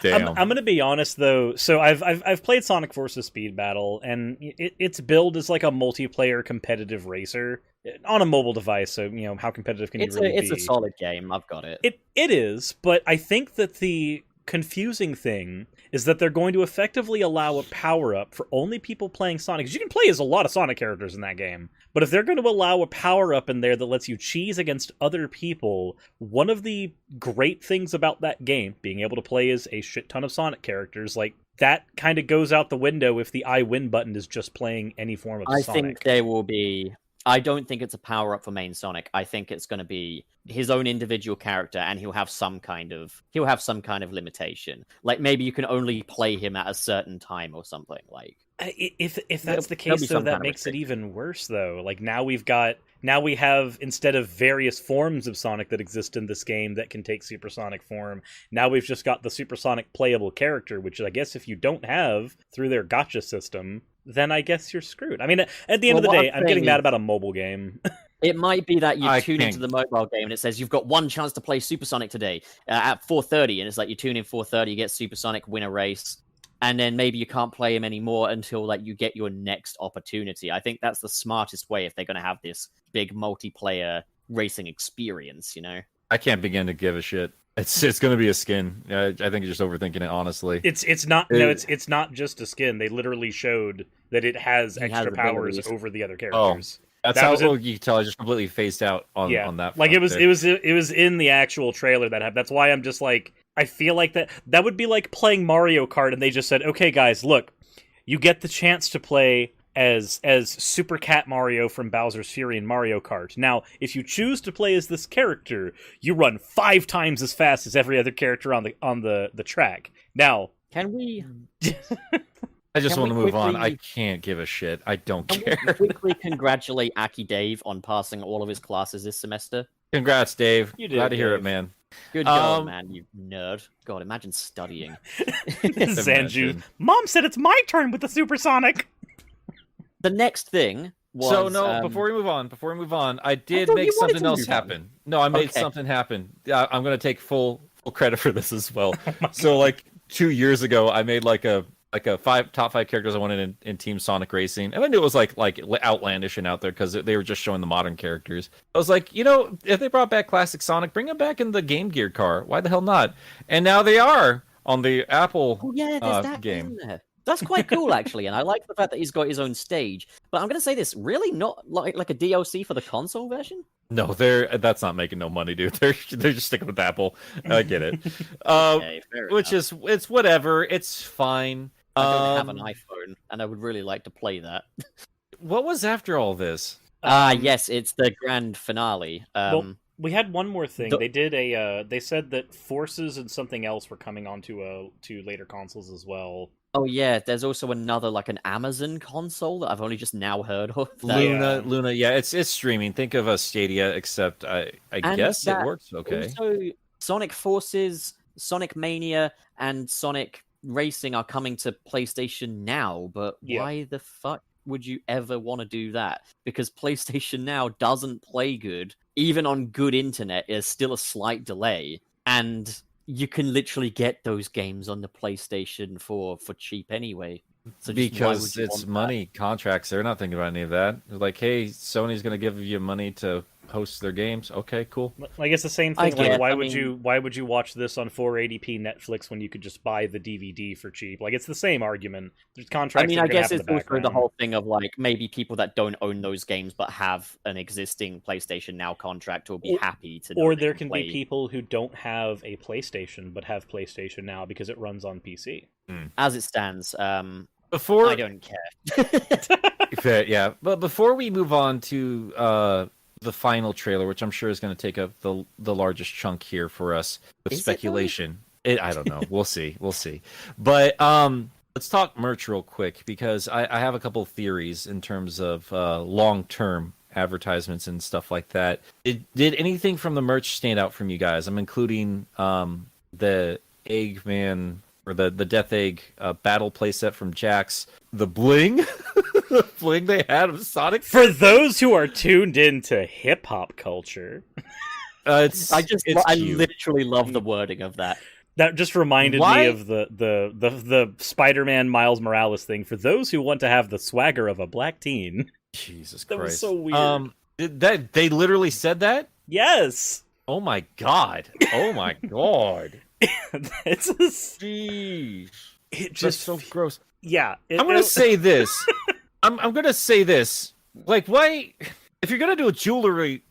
Damn. I'm going to be honest though. So I've played Sonic Forces Speed Battle, and its build is like a multiplayer competitive racer on a mobile device. So how competitive can you really be? It's a solid game. I've got it. It is, but I think that the confusing thing is that they're going to effectively allow a power-up for only people playing Sonic. 'Cause you can play as a lot of Sonic characters in that game, but if they're going to allow a power-up in there that lets you cheese against other people, one of the great things about that game, being able to play as a shit ton of Sonic characters, like, that kind of goes out the window if the I win button is just playing any form of I Sonic. think there will be. I don't think it's a power up for main Sonic. I think it's going to be his own individual character, and he'll have some kind of limitation. Like maybe you can only play him at a certain time or something. Like If that's the there'll be case, though, some that kind of makes it restriction. even worse, though. Like, now we have, instead of various forms of Sonic that exist in this game that can take supersonic form, now we've just got the supersonic playable character, which I guess if you don't have through their gotcha system, then I guess you're screwed. I mean, at the end of the Well, what day, I'm I'm getting saying mad is- about a mobile game. It might be that you I tune into can't- the mobile game and it says you've got one chance to play Supersonic today at 4:30, and it's like you tune in 4:30, you get Supersonic, win a race, and then maybe you can't play him anymore until like you get your next opportunity. I think that's the smartest way if they're going to have this big multiplayer racing experience. I can't begin to give a shit. It's going to be a skin. I think you're just overthinking it, honestly. It's not it's not just a skin. They literally showed that it has It has extra powers abilities. over the other characters. That's that how was it. you can tell. I just completely phased out on that. Like front it there. was in the actual trailer that happened. That's why I'm just like, I feel like that would be like playing Mario Kart and they just said, okay guys, look, you get the chance to play as Super Cat Mario from Bowser's Fury in Mario Kart. Now, if you choose to play as this character, you run 5 times as fast as every other character on the track. Now, Can we I just can want to we move on. quickly- I can't give a shit. I don't can care. we quickly congratulate Aki Dave on passing all of his classes this semester? Congrats, Dave. You did Glad to it, hear it, Dave. man. Good job, man, you nerd. God, imagine studying. Zanju, Imagine. Mom said it's my turn with the supersonic. The next thing was So no, before we move on, I did thought make you wanted something to else move on. happen. No, I made Okay. something happen. I'm gonna take full credit for this as well. Oh So like 2 years ago, I made like a top 5 characters I wanted in Team Sonic Racing, and I knew it was like outlandish and out there because they were just showing the modern characters. I was like, if they brought back classic Sonic, bring him back in the Game Gear car. Why the hell not? And now they are on the Apple Oh yeah, there's that game. in there. That's quite cool, actually, and I like the fact that he's got his own stage. But I'm going to say this: really, not like a DLC for the console version. No, that's not making no money, dude. They're just sticking with Apple. I get it. Okay, fair Which enough. it's whatever. It's fine. I don't have an iPhone, and I would really like to play that. What was after all this? Yes, it's the grand finale. Well, we had one more thing. the- They did they said that Forces and something else were coming onto to later consoles as well. Oh yeah, there's also another like an Amazon console that I've only just now heard of. that- Luna. Yeah, it's streaming. Think of a Stadia, except I And guess it that works okay. Also, Sonic Forces, Sonic Mania, and Sonic Racing are coming to PlayStation Now, but Yeah. why the fuck would you ever want to do that? Because PlayStation Now doesn't play good. Even on good internet, there's still a slight delay. And you can literally get those games on the PlayStation for cheap anyway. So just why Because would you it's want money contracts. They're not thinking about any of that. They're like, hey, Sony's going to give you money to hosts their games. Okay, cool. Like it's the same I thing. Like guess, why I would mean- you watch this on 480p Netflix when you could just buy the DVD for cheap? Like it's the same argument. There's contracts. I mean, that are I gonna guess happen it's in the also the background. whole thing of like maybe people that don't own those games but have an existing PlayStation Now contract will be happy to. Know Or they there can play. be people who don't have a PlayStation but have PlayStation Now because it runs on PC. As it stands, Before I don't care. yeah, but before we move on to the final trailer, which I'm sure is going to take up the largest chunk here for us with Is it, though? speculation. I don't know. We'll see. We'll see. But let's talk merch real quick because I have a couple theories in terms of long-term advertisements and stuff like that. Did anything from the merch stand out from you guys? I'm including the Eggman or the Death Egg battle playset from Jax, the bling, the bling they had of Sonic. For those who are tuned into hip hop culture, It's I cute. literally love the wording of that. that just reminded Why? me of the Spider-Man Miles Morales thing. For those who want to have the swagger of a black teen, Jesus Christ. that was so weird. They literally said that? Yes, Oh my god. Oh my god. it's just, Jeez. it That's just so gross. yeah. I'm gonna say this. I'm gonna say this. Like, why? If you're gonna do a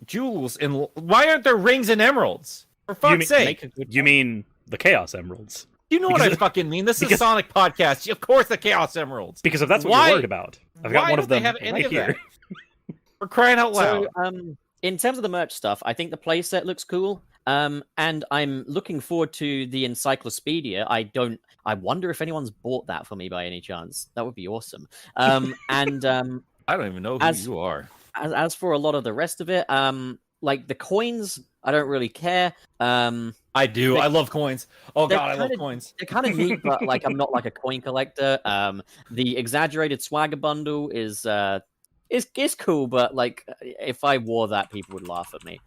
jewels, and why aren't there rings and emeralds? For fuck's sake! You mean the Chaos Emeralds? You know what I because- fucking mean. This is because- Sonic podcast. Of course, the Chaos Emeralds. Because if that's what Why- you're worried about, I've got why one of don't they them have any right of here. that? We're crying out loud. So, in terms of the merch stuff, I think the playset looks cool. And I'm looking forward to the encyclopedia. I wonder if anyone's bought that for me by any chance. That would be awesome. And I don't even know who as- you are. as for a lot of the rest of it, like the coins, I don't really care. I do. They- I love coins. Oh they're god, I love kinda- coins. They're kind of neat, but like I'm not like a coin collector. The exaggerated swagger bundle is cool, but like if I wore that, people would laugh at me.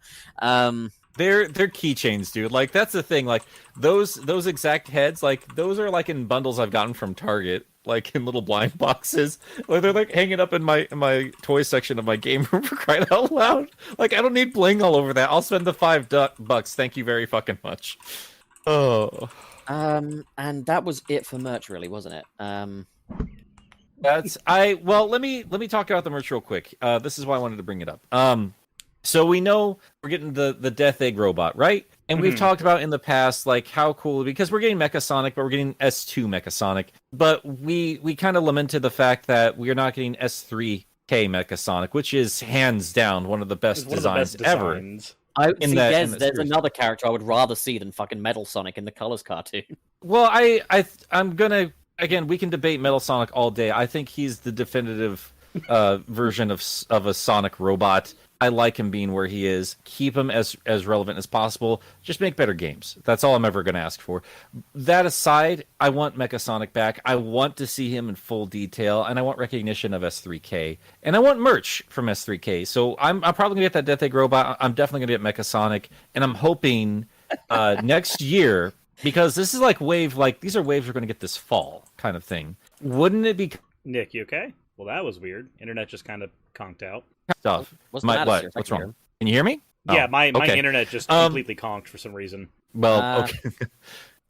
They're keychains, dude. Like that's the thing. Like those exact heads, like those are like in bundles I've gotten from Target, like in little blind boxes. Like they're like hanging up in my toy section of my game room for crying out loud. Like I don't need bling all over that. I'll spend the $5. Thank you very fucking much. Oh, And that was it for merch, really, wasn't it? well. Let me talk about the merch real quick. This is why I wanted to bring it up. So we know we're getting the Death Egg robot, right? And we've talked about in the past, like how cool, because we're getting Mecha Sonic, but we're getting S2 Mecha Sonic. But we kind of lamented the fact that we are not getting S3K Mecha Sonic, which is hands down one of the best It's one of the designs best ever. designs. In that there's series. another character I would rather see than fucking Metal Sonic in the Colors cartoon. Well, I'm gonna again. We can debate Metal Sonic all day. I think he's the definitive version of a Sonic robot. I like him being where he is. Keep him as relevant as possible. Just make better games. That's all I'm ever going to ask for. That aside, I want Mecha Sonic back. I want to see him in full detail, and I want recognition of S3K, and I want merch from S3K. So I'm probably going to get that Death Egg robot. I'm definitely going to get Mecha Sonic, and I'm hoping next year, because this is like these are waves we're going to get this fall kind of thing. Wouldn't it be Nick, you okay? Well, that was weird. Internet just kind of conked out. stuff? What's the matter, sir? What's Thank you, wrong? Can you hear me? Yeah, Oh, my okay. internet just Um, completely conked for some reason. Well, Uh, okay.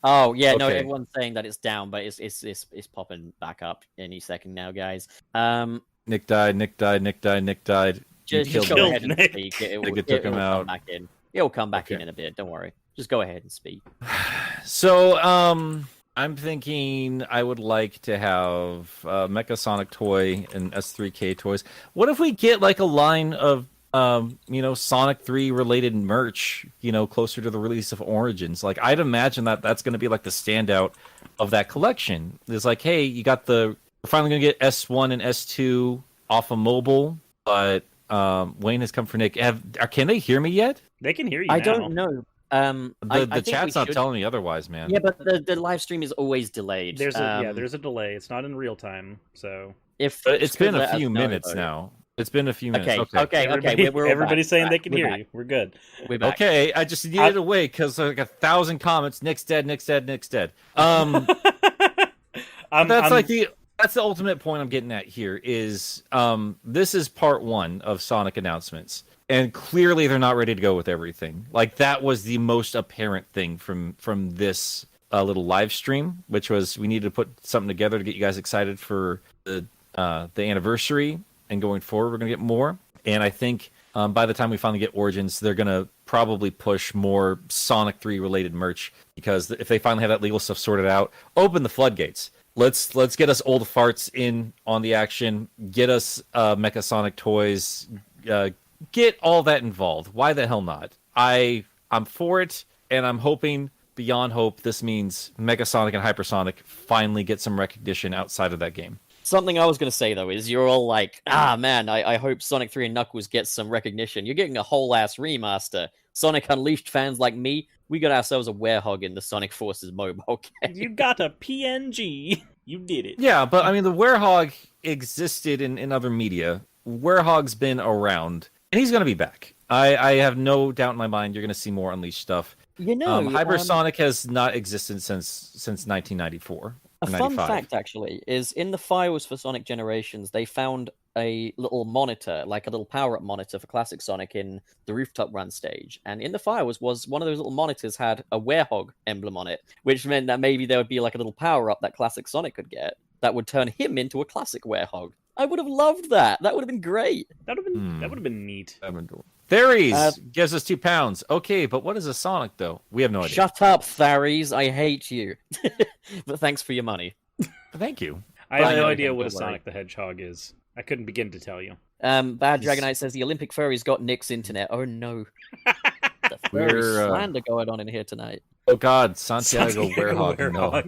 Oh yeah, no, Okay. everyone's saying that it's down, but it's popping back up any second now, guys. Nick died. Just killed go Nick. ahead and Nick. speak. It Nick will, took him come out. back in. It'll come back Okay. in a bit. Don't worry. Just go ahead and speak. So, I'm thinking I would like to have Mecha Sonic toy and S3K toys. What if we get like a line of Sonic 3 related merch, closer to the release of Origins? Like I'd imagine that's going to be like the standout of that collection. It's like, hey, we're finally going to get S1 and S2 off of mobile, but Wayne has come for Nick. Can they hear me yet? They can hear you I now. don't know. The I think chat's we not should- telling me otherwise, man. Yeah, but the live stream is always delayed. There's a delay. It's not in real time, so If But folks it's been could a let us few know, minutes though. now. It's been a few minutes. Okay. everybody's saying they can We're hear back. you. We're good. We're back. Okay, I just needed to wait because like 1,000 comments. Nick's dead. Nick's dead. I'm, That's the ultimate point I'm getting at here. Is this is part one of Sonic announcements. And clearly they're not ready to go with everything. Like, that was the most apparent thing from this little live stream, which was we needed to put something together to get you guys excited for the anniversary, and going forward we're going to get more. And I think by the time we finally get Origins, they're going to probably push more Sonic 3 related merch, because if they finally have that legal stuff sorted out, open the floodgates. Let's get us old farts in on the action, get us Mecha Sonic toys, get all that involved. Why the hell not? I'm for it, and I'm hoping beyond hope this means Mega Sonic and Hypersonic finally get some recognition outside of that game. Something I was going to say, though, is you're all like, man, I hope Sonic 3 and Knuckles get some recognition. You're getting a whole-ass remaster. Sonic Unleashed fans like me, we got ourselves a werehog in the Sonic Forces mobile game. You got a PNG. You did it. Yeah, but I mean, the werehog existed in other media. Werehog's been around, and he's going to be back. I have no doubt in my mind you're going to see more Unleashed stuff. You know, Hypersonic has not existed since 1994. A fun fact, actually, is in the files for Sonic Generations, they found a little monitor, like a little power-up monitor for Classic Sonic in the Rooftop Run stage. And in the files was one of those little monitors had a werehog emblem on it, which meant that maybe there would be like a little power-up that Classic Sonic could get that would turn him into a classic werehog. I would have loved that. That would have been great. That would have been neat. Theories gives us £2. Okay, but what is a Sonic, though? We have no idea. Shut up, Tharies. I hate you. But thanks for your money. Thank you. I have no idea what a Sonic the Hedgehog is. I couldn't begin to tell you. Bad Dragonite says the Olympic furries got Nick's internet. Oh no. The furry slander going on in here tonight. Oh god, Santiago Werehog. No.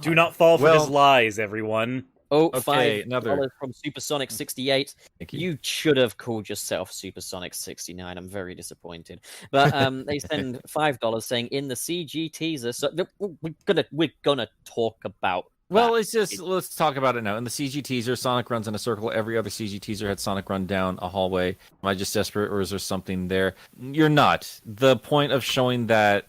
Do not fall for his lies, everyone. Oh, okay, $5 from Supersonic 68. You should have called yourself Supersonic 69. I'm very disappointed. But they send $5 saying in the CG teaser. So we're gonna talk about. Well, let's talk about it now. In the CG teaser, Sonic runs in a circle. Every other CG teaser had Sonic run down a hallway. Am I just desperate, or is there something there? You're not. The point of showing that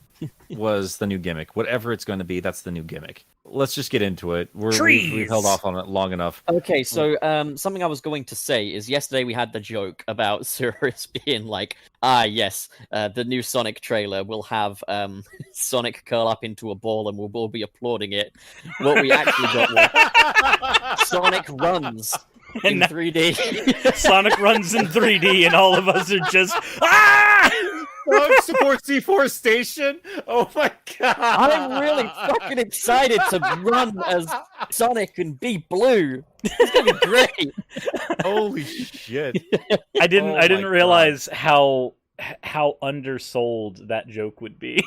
was the new gimmick. Whatever it's going to be, that's the new gimmick. Let's just get into it. We've held off on it long enough. Okay, so something I was going to say is yesterday we had the joke about Cirrus being like, yes, the new Sonic trailer will have Sonic curl up into a ball and we'll all be applauding it. What we actually got was Sonic runs in 3D. Sonic runs in 3D and all of us are just, Sonic supports deforestation? Oh my god! I'm really fucking excited to run as Sonic and be blue. It's gonna be great. Holy shit! I didn't realize how undersold that joke would be.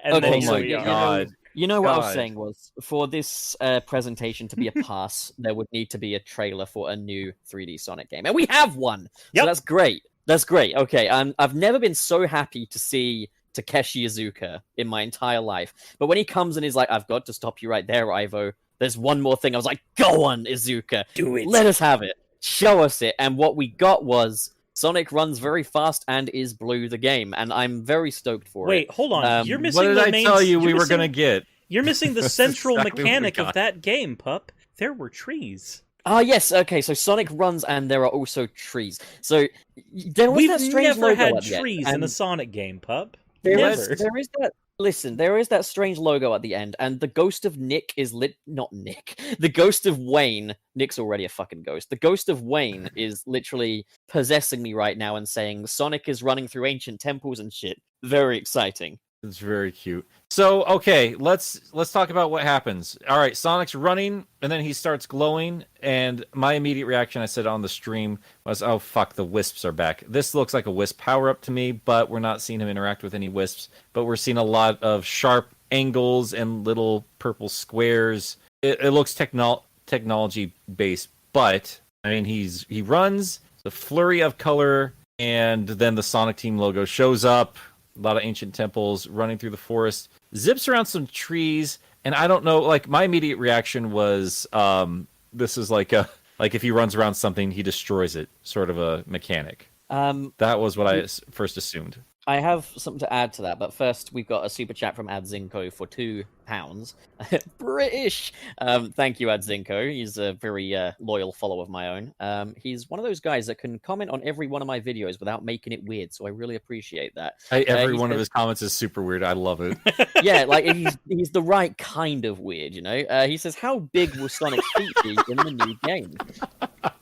And okay, then oh my god! You know what I was saying was, for this presentation to be a pass, there would need to be a trailer for a new 3D Sonic game, and we have one. Yep. So that's great. That's great. Okay, I've never been so happy to see Takeshi Iizuka in my entire life. But when he comes and he's like, I've got to stop you right there, Ivo. There's one more thing. I was like, go on, Iizuka. Do it. Let us have it. Show us it. And what we got was Sonic runs very fast and is blue the game. And I'm very stoked for it. Wait, hold on. You're missing what did I tell you we were going to get? You're missing the central exactly mechanic of that game, pup. There were trees. Yes, okay, so Sonic runs and there are also trees. So there was that strange never logo had at the end, trees in a Sonic game, pup. There Never. is that strange logo at the end, and the ghost of Nick is not Nick. The ghost of Wayne, Nick's already a fucking ghost. The ghost of Wayne is literally possessing me right now and saying Sonic is running through ancient temples and shit. Very exciting. It's very cute. So, okay, let's talk about what happens. All right, Sonic's running, and then he starts glowing, and my immediate reaction, I said on the stream, was, oh, fuck, the Wisps are back. This looks like a Wisp power-up to me, but we're not seeing him interact with any Wisps, but we're seeing a lot of sharp angles and little purple squares. It looks technology-based, but, I mean, he runs, the flurry of color, and then the Sonic Team logo shows up. A lot of ancient temples, running through the forest, zips around some trees, and I don't know, like, my immediate reaction was, this is like if he runs around something, he destroys it, sort of a mechanic. That was what I first assumed. I have something to add to that, but first we've got a super chat from Adzinko for £2. British! Thank you, Adzinko. He's a very loyal follower of my own. He's one of those guys that can comment on every one of my videos without making it weird, so I really appreciate that. Every one of his comments is super weird. I love it. Yeah, like he's the right kind of weird, you know? He says, how big will Sonic's feet be in the new game?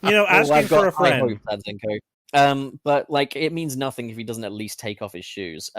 You know, asking for a friend. High hopes, Adzinko. But like, it means nothing if he doesn't at least take off his shoes.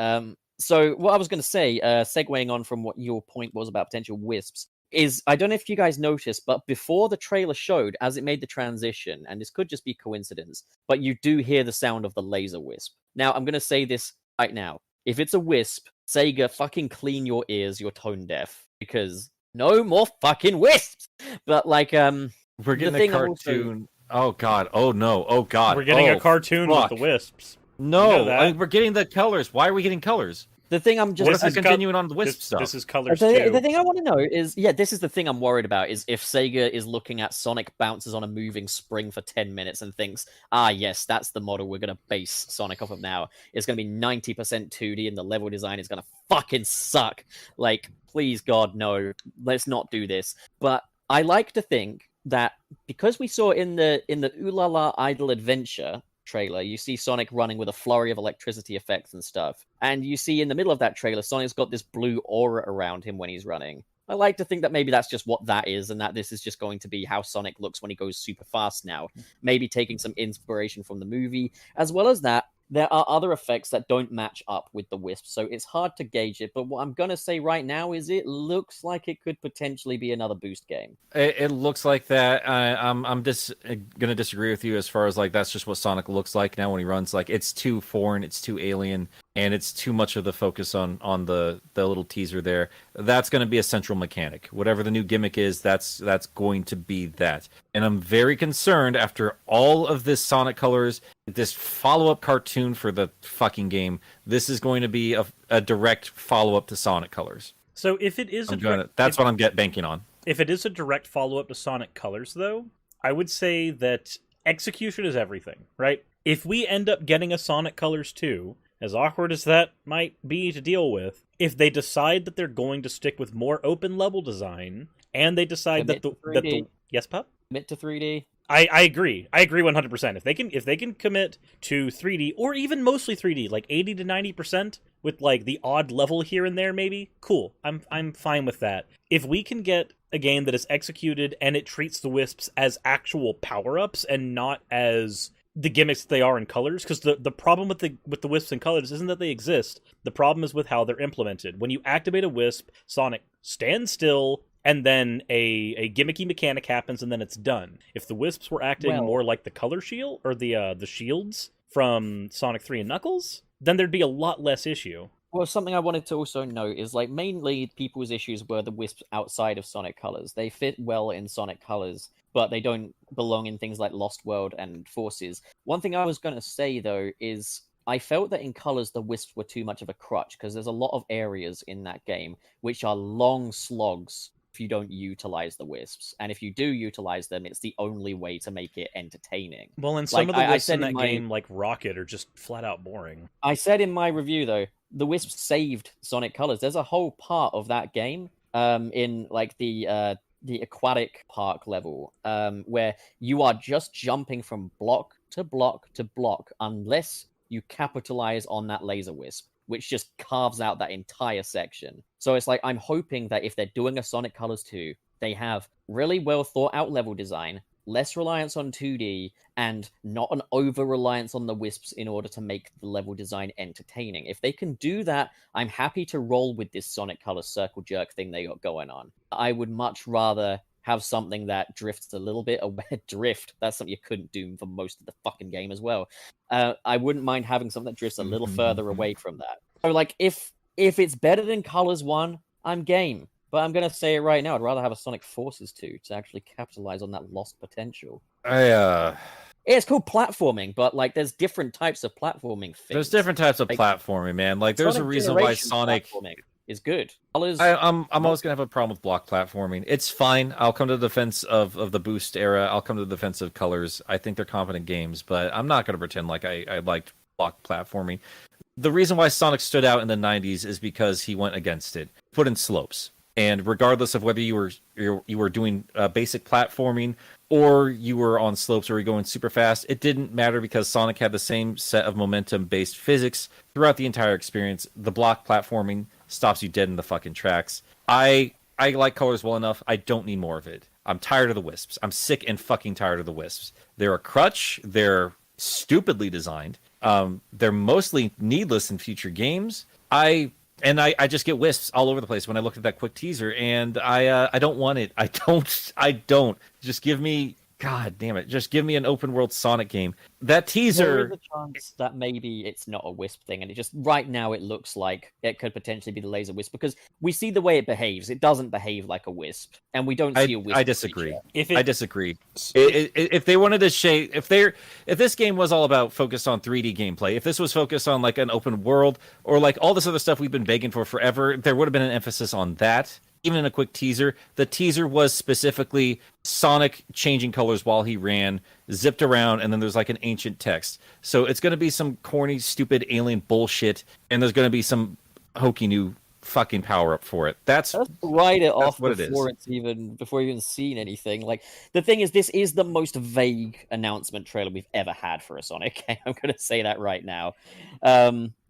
So what I was going to say, segueing on from what your point was about potential wisps, is I don't know if you guys noticed, but before the trailer showed, as it made the transition, and this could just be coincidence, but you do hear the sound of the laser wisp. Now, I'm going to say this right now. If it's a wisp, Sega, fucking clean your ears, you're tone deaf, because no more fucking wisps! But like, we're getting a cartoon. Oh god! Oh no! Oh god! We're getting a cartoon with the wisps. No, You know we're getting the colors. Why are we getting colors? The thing I'm just... What if they're continuing on the wisp stuff? This is colors the too. thing I want to know is, this is the thing I'm worried about, is if Sega is looking at Sonic bounces on a moving spring for 10 minutes and thinks, yes, that's the model we're going to base Sonic off of now. It's going to be 90% 2D and the level design is going to fucking suck. Like, please God, no. Let's not do this. But I like to think that because we saw in the Ooh La La Idle Adventure trailer, you see Sonic running with a flurry of electricity effects and stuff. And you see in the middle of that trailer, Sonic's got this blue aura around him when he's running. I like to think that maybe that's just what that is, and that this is just going to be how Sonic looks when he goes super fast now. Maybe taking some inspiration from the movie. As well as that, there are other effects that don't match up with the wisp, so it's hard to gauge it. But what I'm going to say right now is it looks like it could potentially be another boost game. It looks like that. I'm just going to disagree with you as far as like that's just what Sonic looks like now when he runs. Like it's too foreign, it's too alien, and it's too much of the focus on the little teaser there. That's going to be a central mechanic. Whatever the new gimmick is, that's going to be that. And I'm very concerned after all of this Sonic Colors, this follow-up cartoon for the fucking game. This is going to be a direct follow-up to Sonic Colors. So if it is that's what I'm banking on. If it is a direct follow-up to Sonic Colors, though, I would say that execution is everything, right? If we end up getting a Sonic Colors 2, as awkward as that might be to deal with, if they decide that they're going to stick with more open level design, and they decide that the yes, pup? Commit to 3D. I agree. I agree 100%. If they can commit to 3D or even mostly 3D, like 80 to 90% with like the odd level here and there, maybe cool. I'm fine with that. If we can get a game that is executed and it treats the wisps as actual power-ups and not as the gimmicks they are in Colors, because the problem with the wisps in Colors isn't that they exist. The problem is with how they're implemented. When you activate a wisp, Sonic stands still, and then a gimmicky mechanic happens, and then it's done. If the wisps were acting more like the color shield or the shields from Sonic 3 and Knuckles, then there'd be a lot less issue. Well, something I wanted to also note is, like, mainly people's issues were the wisps outside of Sonic Colors. They fit well in Sonic Colors, but they don't belong in things like Lost World and Forces. One thing I was going to say, though, is I felt that in Colors the wisps were too much of a crutch, because there's a lot of areas in that game which are long slogs if you don't utilize the wisps. And if you do utilize them, it's the only way to make it entertaining. Well, and some of the wisps in that game, like Rocket, are just flat out boring. I said in my review, though, the wisps saved Sonic Colors. There's a whole part of that game in like the aquatic park level where you are just jumping from block to block to block unless you capitalize on that laser wisp, which just carves out that entire section. So it's like, I'm hoping that if they're doing a Sonic Colors 2, they have really well thought out level design, less reliance on 2D, and not an over-reliance on the wisps in order to make the level design entertaining. If they can do that, I'm happy to roll with this Sonic Colors circle jerk thing they got going on. I would much rather have something that drifts a little bit away. Drift, that's something you couldn't do for most of the fucking game as well. I wouldn't mind having something that drifts a little further away from that. So, like, if it's better than Colors 1, I'm game. But I'm going to say it right now, I'd rather have a Sonic Forces 2 to actually capitalize on that lost potential. It's called platforming, but, like, there's different types of platforming things. There's different types of platforming, man. Like, there's Sonic a reason why Sonic is good. Colors... I'm always gonna have a problem with block platforming. It's fine. I'll come to the defense of the Boost era. I'll come to the defense of Colors. I think they're competent games, but I'm not gonna pretend like I liked block platforming. the reason why Sonic stood out in the 90s is because he went against it. Put in slopes. And regardless of whether you were doing basic platforming or you were on slopes or you were going super fast, it didn't matter because Sonic had the same set of momentum-based physics throughout the entire experience. The block platforming stops you dead in the fucking tracks. I like colors well enough. I don't need more of it. I'm tired of the wisps. I'm sick and fucking tired of the wisps. They're a crutch. They're stupidly designed. They're mostly needless in future games. I just get wisps all over the place when I look at that quick teaser, and I don't want it. I don't. Just give me, God damn it, just give me an open world Sonic game. That teaser. There is a chance that maybe it's not a wisp thing, and it just right now it looks like it could potentially be the laser wisp because we see the way it behaves. It doesn't behave like a wisp, and we don't see a wisp. I disagree. Creature. I disagree. If they wanted to shade, if this game was all about focused on 3D gameplay, if this was focused on like an open world or like all this other stuff we've been begging for forever, there would have been an emphasis on that. Even in a quick teaser, the teaser was specifically Sonic changing colors while he ran, zipped around, and then there's like an ancient text. So it's going to be some corny, stupid alien bullshit, and there's going to be some hokey new fucking power up for it. Let's write it off what before it is. before you've even seen anything. Like the thing is, this is the most vague announcement trailer we've ever had for a Sonic game. I'm going to say that right now.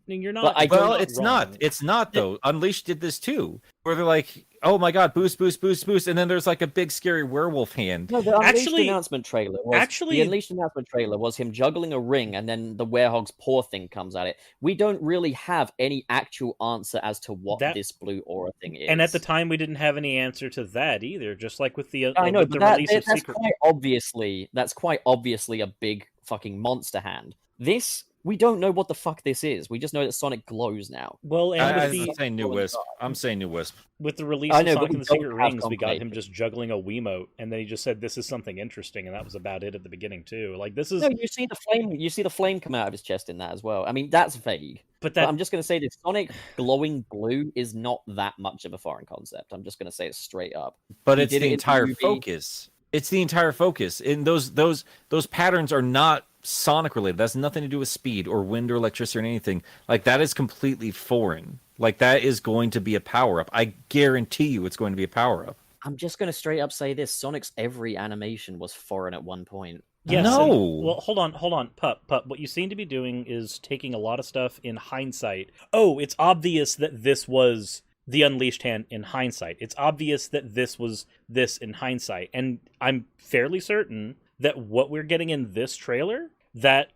You're not. Well, it's not. It's not though. Unleashed did this too, where they're like, "Oh my god, boost, boost, boost, boost," and then there's like a big scary werewolf hand. No, the Unleashed announcement trailer was him juggling a ring, and then the werehog's paw thing comes at it. We don't really have any actual answer as to what this blue aura thing is. And at the time, we didn't have any answer to that either. Just like with the I know, with but the release of that's Secret. that's quite obviously a big fucking monster hand. This. We don't know what the fuck this is. We just know that Sonic glows now. Well, and I'm saying new wisp. I'm saying new wisp. With the release of Sonic and the Secret Rings, we got him just juggling a Wiimote, and then he just said, "This is something interesting," and that was about it at the beginning too. Like this is. No, you see the flame. You see the flame come out of his chest in that as well. I mean, that's vague. But I'm just going to say this: Sonic glowing blue is not that much of a foreign concept. I'm just going to say it straight up. But it's the entire focus. It's the entire focus. And those patterns are not Sonic related. That's nothing to do with speed or wind or electricity or anything. Like that is completely foreign. Like that is going to be a power up. I guarantee you it's going to be a power up. I'm just going to straight up say this: Sonic's every animation was foreign at one point. Yes. No. Well, hold on, Pup. What you seem to be doing is taking a lot of stuff in hindsight. Oh, it's obvious that this was the Unleashed hand in hindsight. It's obvious that this was this in hindsight. And I'm fairly certain that what we're getting in this trailer, that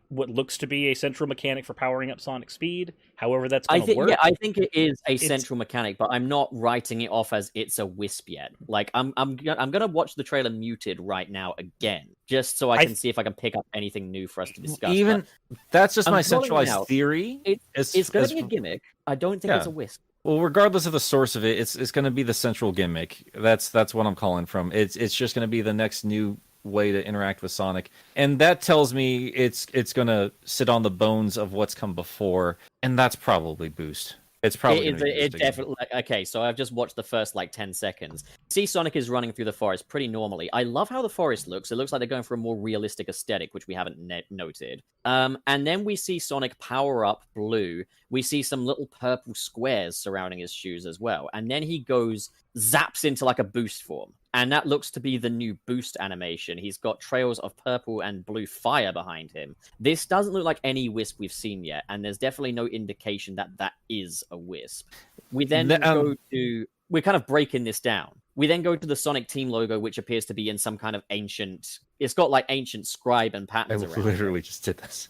what looks to be a central mechanic for powering up Sonic speed, however that's going to work. Yeah, I think it is a central mechanic, but I'm not writing it off as it's a wisp yet. Like I'm gonna watch the trailer muted right now again, just so I can see if I can pick up anything new for us to discuss. That's just my centralized theory. It's going to be a gimmick. I don't think it's a wisp. Well, regardless of the source of it, it's going to be the central gimmick. That's what I'm calling from. It's just going to be the next new way to interact with Sonic, and that tells me it's going to sit on the bones of what's come before, and that's probably Boost. It's probably it's definitely okay. So I've just watched the first 10 seconds. See, Sonic is running through the forest pretty normally. I love how the forest looks. It looks like they're going for a more realistic aesthetic, which we haven't noted. And then we see Sonic power up blue. We see some little purple squares surrounding his shoes as well, and then he zaps into like a boost form. And that looks to be the new boost animation. He's got trails of purple and blue fire behind him. This doesn't look like any wisp we've seen yet, and there's definitely no indication that is a wisp. We then we're kind of breaking this down. We then go to the Sonic Team logo, which appears to be in some kind of ancient... It's got ancient scribe and patterns around it. I literally just did this.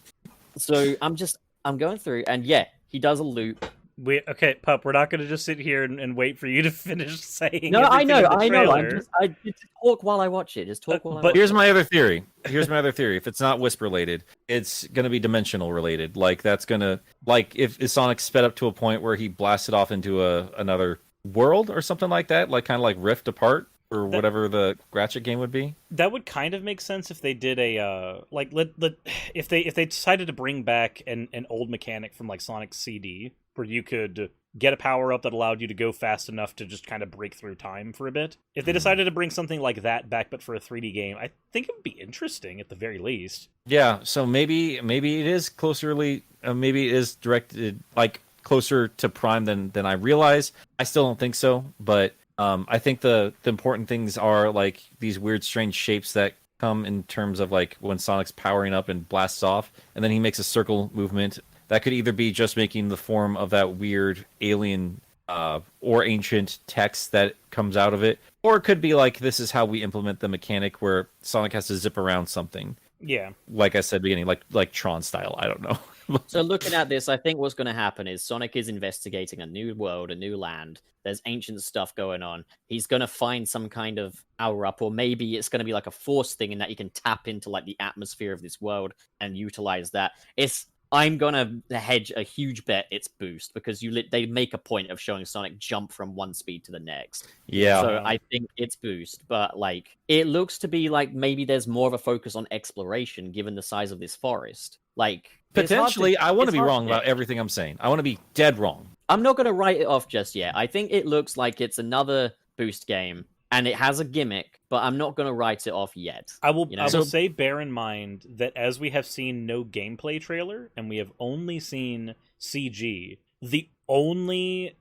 So I'm going through, and yeah, he does a loop. Okay, Pup, we're not going to just sit here and wait for you to finish saying. No, I know. I just talk while I watch it. Just talk while I watch it. Here's my other theory. If it's not Wisp related, it's going to be dimensional related. That's going to if Sonic sped up to a point where he blasted off into another world or something like that, kind of like Rift Apart or whatever the Ratchet game would be. That would kind of make sense if they did if they decided to bring back an old mechanic from Sonic CD, where you could get a power-up that allowed you to go fast enough to just kind of break through time for a bit. If they decided to bring something like that back, but for a 3D game, I think it would be interesting at the very least. Yeah, so maybe it is closerly, maybe it is directed like closer to Prime than I realize. I still don't think so, but I think the important things are like these weird, strange shapes that come in terms of like when Sonic's powering up and blasts off, and then he makes a circle movement. That could either be just making the form of that weird alien or ancient text that comes out of it, or it could be like this is how we implement the mechanic where Sonic has to zip around something. Yeah. Like I said beginning, like Tron style. I don't know. So looking at this, I think what's going to happen is Sonic is investigating a new world, a new land. There's ancient stuff going on. He's going to find some kind of power-up, or maybe it's going to be like a force thing in that you can tap into like the atmosphere of this world and utilize that. I'm gonna hedge a huge bet it's boost because they make a point of showing Sonic jump from one speed to the next. Yeah. So I think it's boost, but like it looks to be like maybe there's more of a focus on exploration given the size of this forest. Like Potentially, I want to be wrong about everything I'm saying. I want to be dead wrong. I'm not gonna write it off just yet. I think it looks like it's another boost game. And it has a gimmick, but I'm not going to write it off yet. I will say, bear in mind that as we have seen no gameplay trailer, and we have only seen CG, the only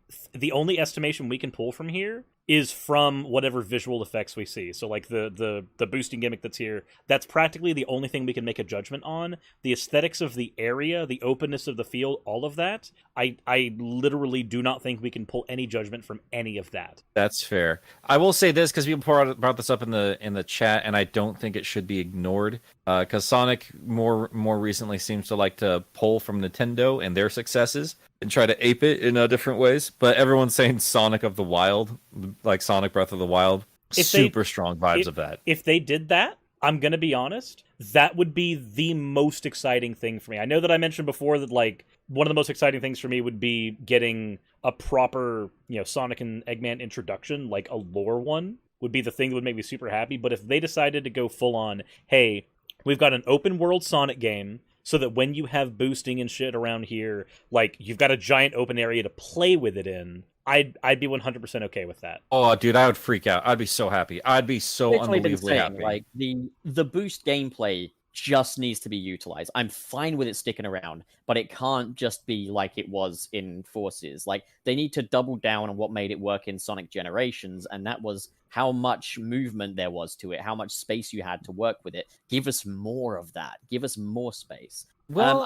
estimation we can pull from here is from whatever visual effects we see. So like the boosting gimmick that's here, that's practically the only thing we can make a judgment on. The aesthetics of the area, the openness of the field, all of that, I literally do not think we can pull any judgment from any of that. That's fair. I will say this because people brought this up in the chat, and I don't think it should be ignored. Because Sonic more recently seems to like to pull from Nintendo and their successes and try to ape it in different ways. But everyone's saying Sonic of the Wild, like Sonic Breath of the Wild, super strong vibes of that. If they did that, I'm going to be honest, that would be the most exciting thing for me. I know that I mentioned before that like one of the most exciting things for me would be getting a proper, Sonic and Eggman introduction, like a lore one would be the thing that would make me super happy. But if they decided to go full on, hey, we've got an open world Sonic game so that when you have boosting and shit around here, like you've got a giant open area to play with it in, I'd be 100% okay with that. Oh, dude, I would freak out. I'd be so happy. I'd be so unbelievably happy. Like the boost gameplay just needs to be utilized. I'm fine with it sticking around, but it can't just be like it was in Forces. Like they need to double down on what made it work in Sonic Generations, and that was how much movement there was to it, how much space you had to work with it. Give us more of that. Give us more space. Well,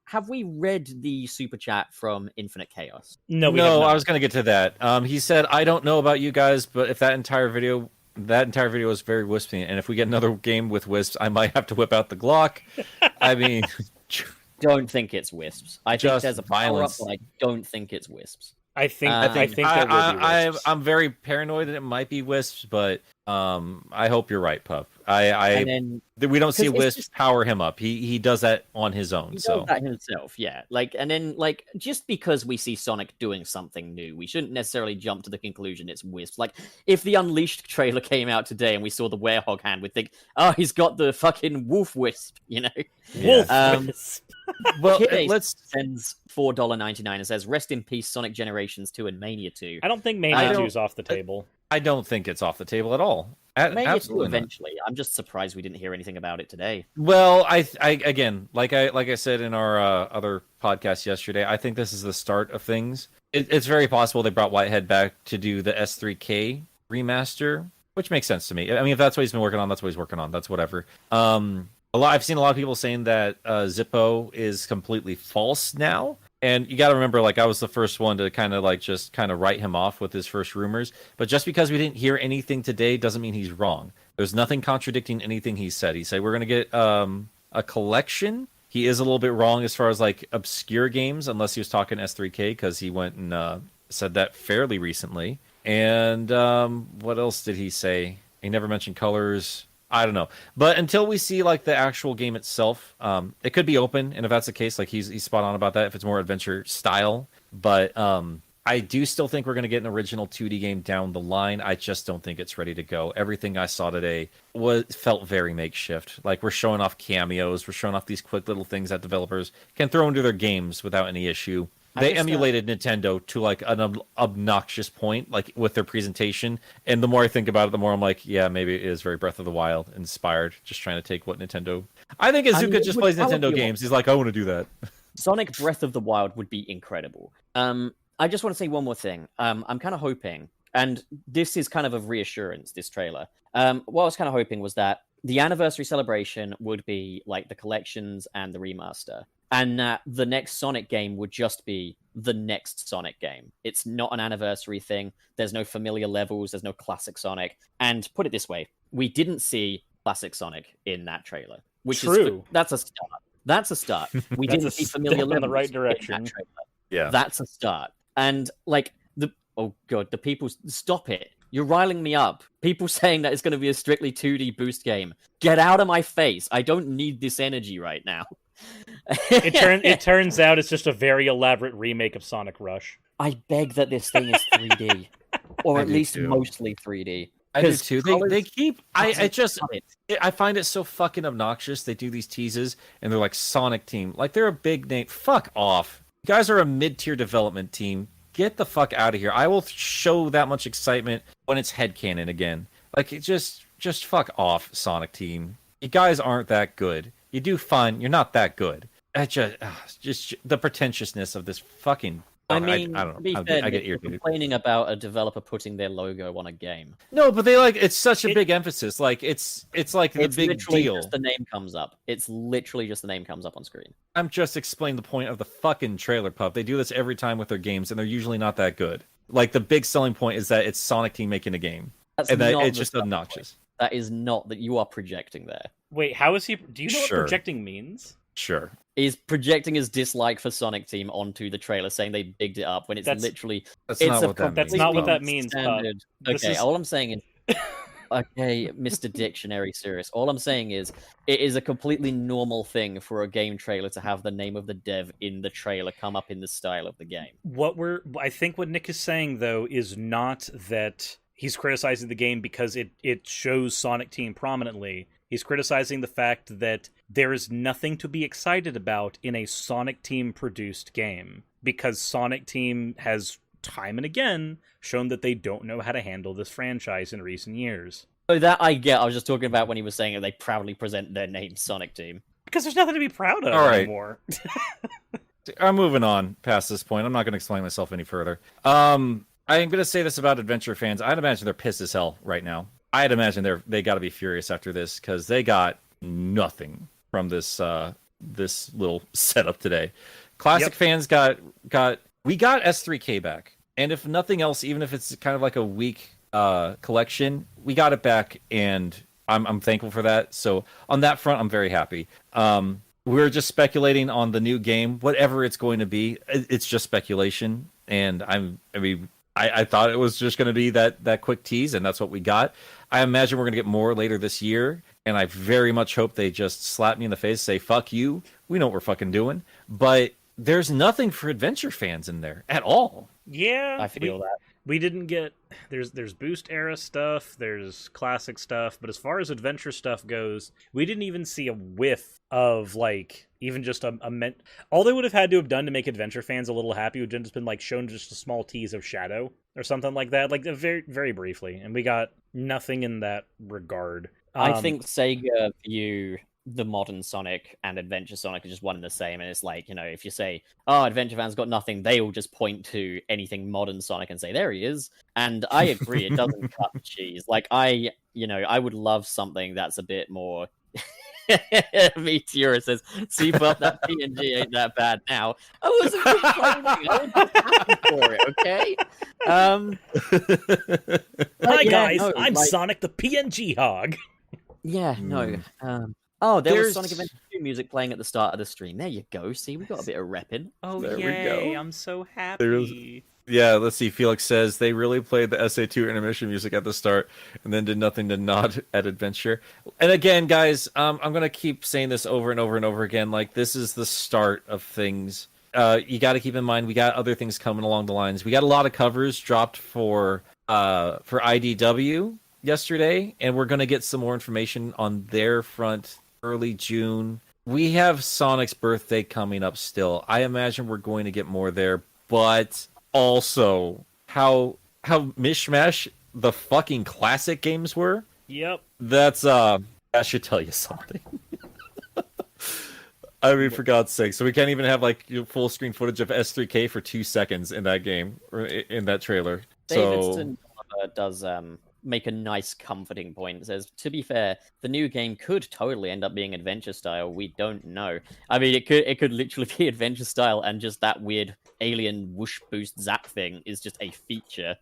have we read the super chat from Infinite Chaos? No, I was going to get to that. He said, "I don't know about you guys, but if that entire video was very wispy, and if we get another game with wisps, I might have to whip out the Glock." I mean, don't think it's wisps. I think there's a violence. power-up, but I don't think it's wisps. I think there will be wisps. I'm very paranoid that it might be wisps, but I hope you're right, Pup. We don't see wisps power him up. He does that on his own. He does that himself, yeah. Just because we see Sonic doing something new, we shouldn't necessarily jump to the conclusion it's wisps. Like if the Unleashed trailer came out today and we saw the werehog hand, we'd think, oh, he's got the fucking wolf wisp, Wolf wisp. Well, let's sends $4.99 and says, "Rest in peace, Sonic Generations 2 and Mania 2." I don't think Mania 2 is off the table. I don't think it's off the table at all. Mania 2 eventually. I'm just surprised we didn't hear anything about it today. Well, I again, like I said in our other podcast yesterday, I think this is the start of things. It's very possible they brought Whitehead back to do the S3K remaster, which makes sense to me. I mean, if that's what he's been working on, that's what he's working on. That's whatever. I've seen a lot of people saying that Zippo is completely false now. And you got to remember, like, I was the first one to kind of write him off with his first rumors. But just because we didn't hear anything today doesn't mean he's wrong. There's nothing contradicting anything he said. He said we're going to get a collection. He is a little bit wrong as far as, like, obscure games, unless he was talking S3K, because he went and said that fairly recently. And what else did he say? He never mentioned colors. I don't know. But until we see like the actual game itself, it could be open, and if that's the case, like he's spot on about that if it's more adventure style. But I do still think we're going to get an original 2D game down the line. I just don't think it's ready to go. Everything I saw today felt very makeshift. Like we're showing off cameos, we're showing off these quick little things that developers can throw into their games without any issue. They emulated Nintendo to like an obnoxious point, like with their presentation. And the more I think about it, the more I'm like, yeah, maybe it is very Breath of the Wild inspired, just trying to take what Nintendo. I think Izuka just plays Nintendo games. He's like, I want to do that. Sonic Breath of the Wild would be incredible. I just want to say one more thing. I'm kind of hoping, and this is kind of a reassurance, this trailer. What I was kind of hoping was that the anniversary celebration would be like the collections and the remaster, and that the next Sonic game would just be the next Sonic game. It's not an anniversary thing. There's no familiar levels. There's no classic Sonic. And put it this way, we didn't see classic Sonic in that trailer, which True. That's a start. That's a start. We didn't see familiar levels in the right direction. in that trailer. Yeah, That's a start. And like the people, stop it. You're riling me up. People saying that it's going to be a strictly 2D boost game. Get out of my face. I don't need this energy right now. It turns out it's just a very elaborate remake of Sonic Rush. I beg that this thing is 3D, or at least too. mostly 3D. I do too. They keep. I find it so fucking obnoxious. They do these teases and they're like Sonic Team, like they're a big name. Fuck off. You guys are a mid-tier development team. Get the fuck out of here. I will show that much excitement when it's headcanon again. Like, just fuck off, Sonic Team. You guys aren't that good. You do fun. You're not that good. Just the pretentiousness of this fucking... I mean, I don't know. to be fair, I get complaining about a developer putting their logo on a game. No, but they it's such a big emphasis. Like it's like the big deal. Just the name comes up. It's literally just the name comes up on screen. I'm just explaining the point of the fucking trailer pup. They do this every time with their games, and they're usually not that good. Like the big selling point is that it's Sonic Team making a game, and that it's just obnoxious. That is not that you are projecting there. Wait, how is he? Do you know what projecting means? Sure. Is projecting his dislike for Sonic Team onto the trailer, saying they bigged it up when it's literally... That's not what that means. Standard. Okay, all I'm saying is... Okay, Mr. Dictionary, serious. All I'm saying is, it is a completely normal thing for a game trailer to have the name of the dev in the trailer come up in the style of the game. I think what Nick is saying, though, is not that he's criticizing the game because it shows Sonic Team prominently. He's criticizing the fact that there is nothing to be excited about in a Sonic Team produced game, because Sonic Team has time and again shown that they don't know how to handle this franchise in recent years. So that I get. I was just talking about when he was saying that they proudly present their name Sonic Team. Because there's nothing to be proud of anymore. I'm moving on past this point. I'm not going to explain myself any further. I'm going to say this about Adventure fans. I'd imagine they're pissed as hell right now. I'd imagine they got to be furious after this, because they got nothing from this this little setup today. Classic fans got S3K back, and if nothing else, even if it's kind of like a weak collection, we got it back, and I'm thankful for that. So on that front, I'm very happy. We're just speculating on the new game, whatever it's going to be. It's just speculation, and I thought it was just going to be that quick tease, and that's what we got. I imagine we're going to get more later this year, and I very much hope they just slap me in the face, say, fuck you, we know what we're fucking doing. But there's nothing for Adventure fans in there at all. Yeah, I feel that. We didn't get... There's Boost era stuff, there's classic stuff, but as far as Adventure stuff goes, we didn't even see a whiff of, like, even just all they would have had to have done to make Adventure fans a little happy would have just been, like, shown just a small tease of Shadow or something like that, like, very, very briefly, and we got nothing in that regard. I think Sega view the modern Sonic and Adventure Sonic are just one and the same, and it's like, if you say, oh, Adventure fans got nothing, they will just point to anything modern Sonic and say, there he is. And I agree, it doesn't cut the cheese. Like, I would love something that's a bit more... Meteor says, see, but that PNG ain't that bad now. I wasn't complaining. I was just happy for it, okay? Hi, guys, I'm Sonic the PNG Hog. Yeah, no. There was Sonic Adventure 2 music playing at the start of the stream. There you go. See, we got a bit of repping. Oh, there yay, we go. I'm so happy. Yeah, let's see. Felix says they really played the SA2 intermission music at the start and then did nothing to nod at Adventure. And again, guys, I'm going to keep saying this over and over and over again. Like, this is the start of things. You got to keep in mind, we got other things coming along the lines. We got a lot of covers dropped for IDW yesterday, and we're going to get some more information on their front early June. we have Sonic's birthday coming up still. I imagine we're going to get more there, but also how mishmash the fucking classic games were. Yep. That's that should tell you something. I mean, for God's sake, so we can't even have like full screen footage of S3K for 2 seconds in that game or in that trailer. Davidson does make a nice, comforting point. Says, to be fair, the new game could totally end up being adventure style. We don't know. I mean, it could literally be adventure style, and just that weird alien whoosh boost zap thing is just a feature.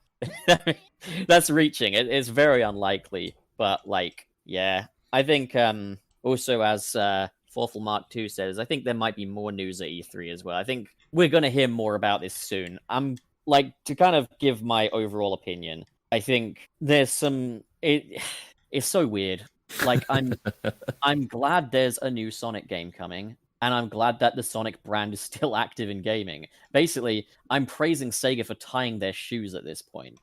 That's reaching. It's very unlikely, but like, yeah, I think also as Forthful Mark 2 says, I think there might be more news at E3 as well. I think we're gonna hear more about this soon. I'm like, to kind of give my overall opinion, I think there's some it's so weird. Like, I'm glad there's a new Sonic game coming, and I'm glad that the Sonic brand is still active in gaming. Basically, I'm praising Sega for tying their shoes at this point.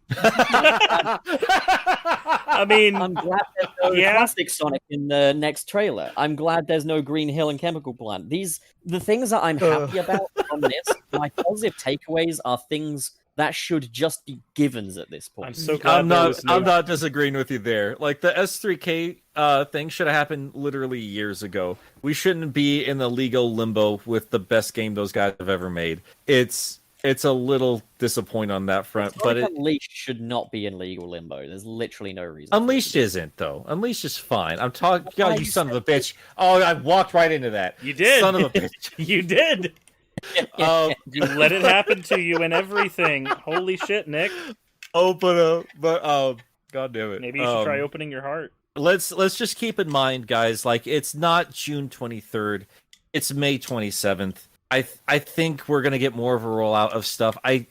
I mean, I'm glad there's no classic Sonic in the next trailer. I'm glad there's no Green Hill and Chemical Plant. The things that I'm happy about from this, my positive takeaways are things that should just be givens at this point. I'm so glad I'm not disagreeing with you there. Like, the S3K thing should have happened literally years ago. We shouldn't be in the legal limbo with the best game those guys have ever made. It's a little disappointing on that front, but Unleashed should not be in legal limbo. There's literally no reason. Unleashed isn't, though. Unleashed is fine. I'm talking. God, you son of a bitch! Oh, I walked right into that. You did, son of a bitch. You did. You let it happen to you and everything. Holy shit, Nick. But God damn it. Maybe you should try opening your heart. Let's just keep in mind, guys. Like, it's not June 23rd. It's May 27th. I think we're gonna get more of a rollout of stuff. I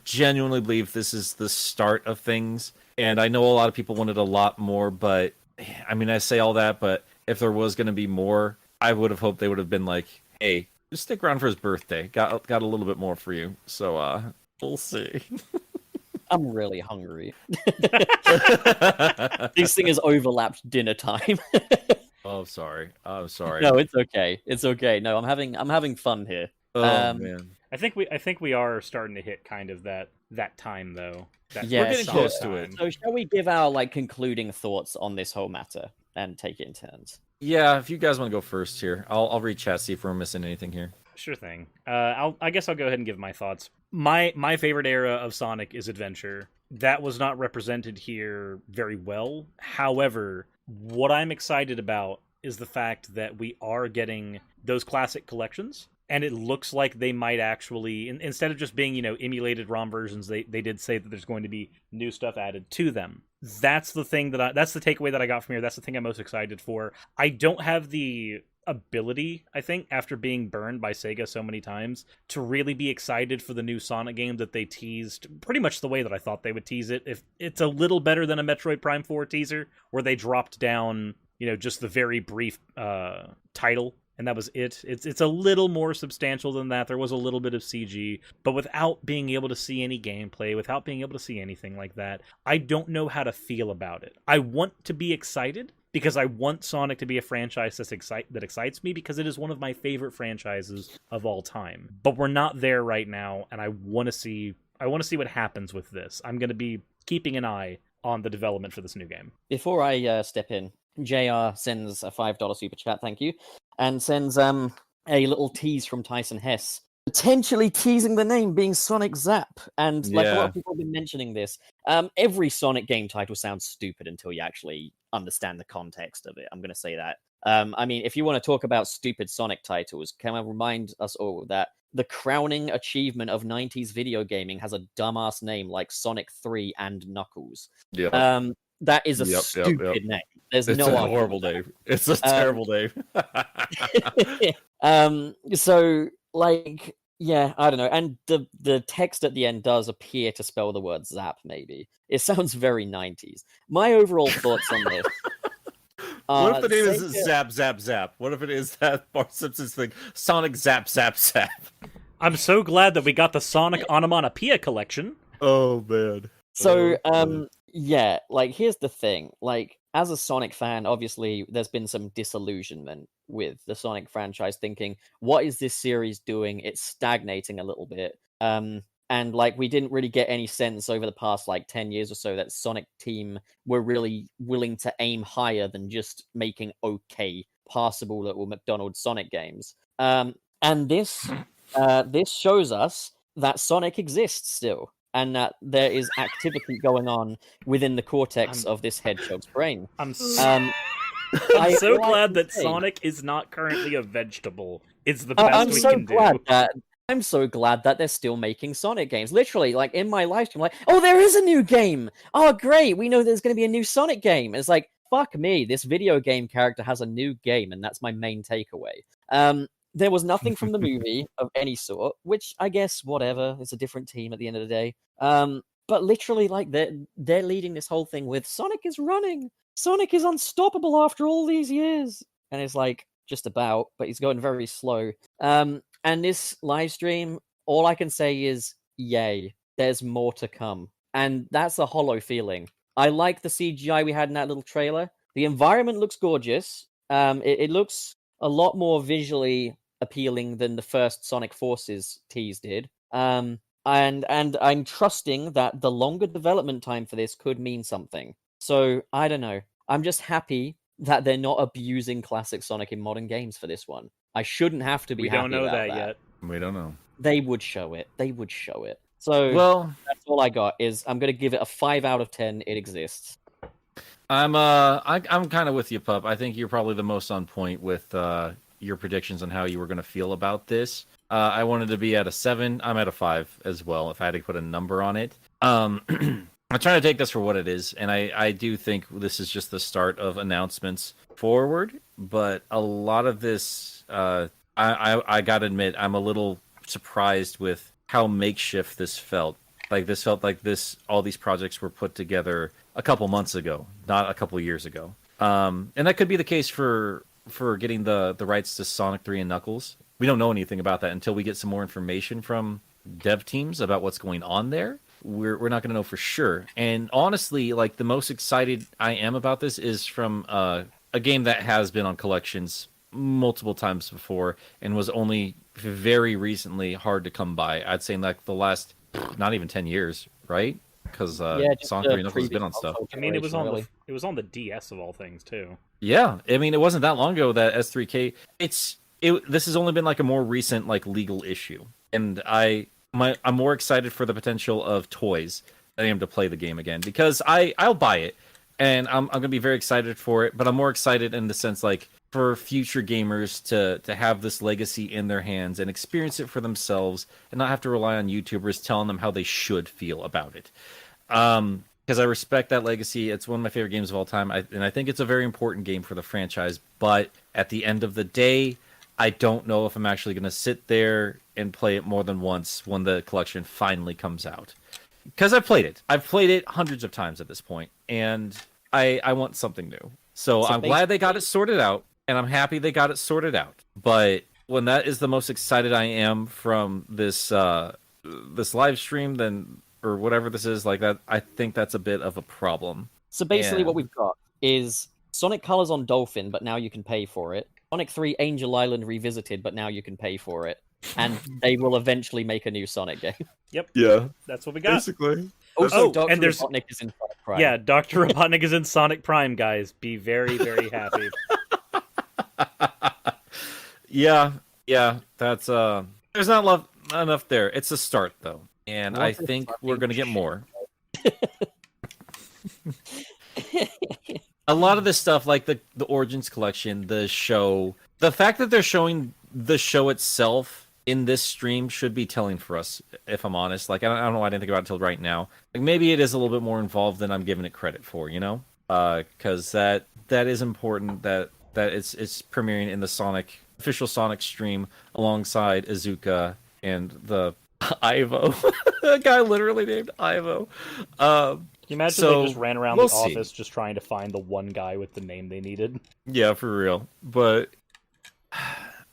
genuinely believe this is the start of things, and I know a lot of people wanted a lot more. But I mean, I say all that, but if there was gonna be more, I would have hoped they would have been like, "Hey, just stick around for his birthday. Got a little bit more for you." So we'll see. I'm really hungry. This thing has overlapped dinner time. Oh, sorry. I'm sorry. No, it's okay. It's okay. No, I'm having fun here. Oh man. I think we are starting to hit kind of that time though. Yeah, we're getting close to it. So shall we give our concluding thoughts on this whole matter and take it in turns? Yeah, if you guys want to go first here, I'll read chat, see if we're missing anything here. Sure thing. I guess I'll go ahead and give my thoughts. My favorite era of Sonic is adventure. That was not represented here very well. However, what I'm excited about is the fact that we are getting those classic collections, and it looks like they might actually, instead of just being, emulated ROM versions, they did say that there's going to be new stuff added to them. That's the thing that's the takeaway that I got from here. That's the thing I'm most excited for. I don't have the ability, I think, after being burned by Sega so many times, to really be excited for the new Sonic game that they teased pretty much the way that I thought they would tease it. If it's a little better than a Metroid Prime 4 teaser, where they dropped down, just the very brief title, and that was it. It's a little more substantial than that. There was a little bit of CG, but without being able to see any gameplay, without being able to see anything like that, I don't know how to feel about it. I want to be excited, because I want Sonic to be a franchise that excites me, because it is one of my favorite franchises of all time. But we're not there right now, and I want to see what happens with this. I'm going to be keeping an eye on the development for this new game. Before I step in, JR sends a $5 super chat, thank you, and sends a little tease from Tyson Hess, potentially teasing the name being Sonic Zap. And a lot of people have been mentioning this. Every Sonic game title sounds stupid until you actually understand the context of it. I'm going to say that. I mean, if you want to talk about stupid Sonic titles, can I remind us all that the crowning achievement of 90s video gaming has a dumbass name like Sonic 3 and Knuckles. Yeah. That is a stupid name. It's a horrible name. It's a terrible name. So, yeah, I don't know. And the text at the end does appear to spell the word zap, maybe. It sounds very 90s. My overall thoughts on this. What if the name is Zap, Zap, Zap? What if it is that Bart Simpson's thing? Sonic Zap, Zap, Zap. I'm so glad that we got the Sonic Onomatopoeia collection. Oh, man. So, yeah, here's the thing. as a Sonic fan, obviously there's been some disillusionment with the Sonic franchise, thinking, what is this series doing? It's stagnating a little bit. And like we didn't really get any sense over the past like 10 years or so that Sonic Team were really willing to aim higher than just making okay, passable little McDonald's Sonic games. And this shows us that Sonic exists still, and that there is activity going on within the cortex of this hedgehog's brain. I'm Um, I'm so all I glad can that say- Sonic is not currently a vegetable. It's the best I'm we so can glad do. that I'm so glad that they're still making Sonic games. Literally, like in my live stream, like, oh, there is a new game. Oh, great! We know there's going to be a new Sonic game. It's like, fuck me, this video game character has a new game, and that's my main takeaway. There was nothing from the movie of any sort, which I guess whatever. It's a different team at the end of the day. But literally, like they're leading this whole thing with Sonic is running. Sonic is unstoppable after all these years, and it's like just about, but he's going very slow. And this live stream, all I can say is, yay! There's more to come, and that's a hollow feeling. I like the CGI we had in that little trailer. The environment looks gorgeous. It looks a lot more visually appealing than the first Sonic Forces tease did. And I'm trusting that the longer development time for this could mean something. So I don't know. I'm just happy that they're not abusing classic Sonic in modern games for this one. I shouldn't have to be We happy don't know about that yet. We don't know. They would show it. They would show it. So Well, that's all I got. Is I'm gonna give it a 5 out of 10. It exists. I'm kind of with you, Pup. I think you're probably the most on point with your predictions on how you were going to feel about this. I wanted to be at a 7. I'm at a 5 as well, if I had to put a number on it. I'm trying to take this for what it is, and I do think this is just the start of announcements forward. But a lot of this, I gotta admit, I'm a little surprised with how makeshift this felt. Like this felt like all these projects were put together a couple months ago, not a couple years ago. And that could be the case for getting the rights to Sonic 3 and Knuckles. We don't know anything about that until we get some more information from dev teams about what's going on there. We're not going to know for sure. And honestly, like the most excited I am about this is from a game that has been on collections multiple times before and was only very recently hard to come by. I'd say in like the last not even 10 years, right? Because just Sonic 3 and Knuckles has been on stuff. I mean, it was on really. the DS of all things too. Yeah, I mean, it wasn't that long ago that S3K. This has only been like a more recent like legal issue, and I'm more excited for the potential of toys than I am to play the game again because I'll buy it, and I'm gonna be very excited for it. But I'm more excited in the sense like for future gamers to have this legacy in their hands and experience it for themselves and not have to rely on YouTubers telling them how they should feel about it. Because I respect that legacy. It's one of my favorite games of all time, and I think it's a very important game for the franchise. But at the end of the day, I don't know if I'm actually going to sit there and play it more than once when the collection finally comes out. Because I've played it hundreds of times at this point, and I want something new. So I'm glad they got it sorted out, and I'm happy they got it sorted out. But when that is the most excited I am from this this live stream, then or whatever this is like that, I think that's a bit of a problem. So basically, And- what we've got is Sonic Colors on Dolphin, but now you can pay for it. Sonic 3 Angel Island Revisited, but now you can pay for it. And they will eventually make a new Sonic game. Yep, Yeah, that's what we got. basically. Also, Oh, Dr. and there's- Robotnik is in Sonic Prime. Yeah, Dr. Robotnik is in Sonic Prime, guys. Be very, very happy. Yeah, that's there's not enough there. It's a start though, and I think we're gonna get more. A lot of this stuff, like the Origins collection, the show, the fact that they're showing the show itself in this stream should be telling for us. If I'm honest, like I don't know why I didn't think about it until right now. Like maybe it is a little bit more involved than I'm giving it credit for, you know? Because that is important. That it's premiering in the official Sonic stream alongside Izuka and the Ivo, a guy literally named Ivo. Can you imagine So, they just ran around we'll the see. office just trying to find the one guy with the name they needed? Yeah, for real. But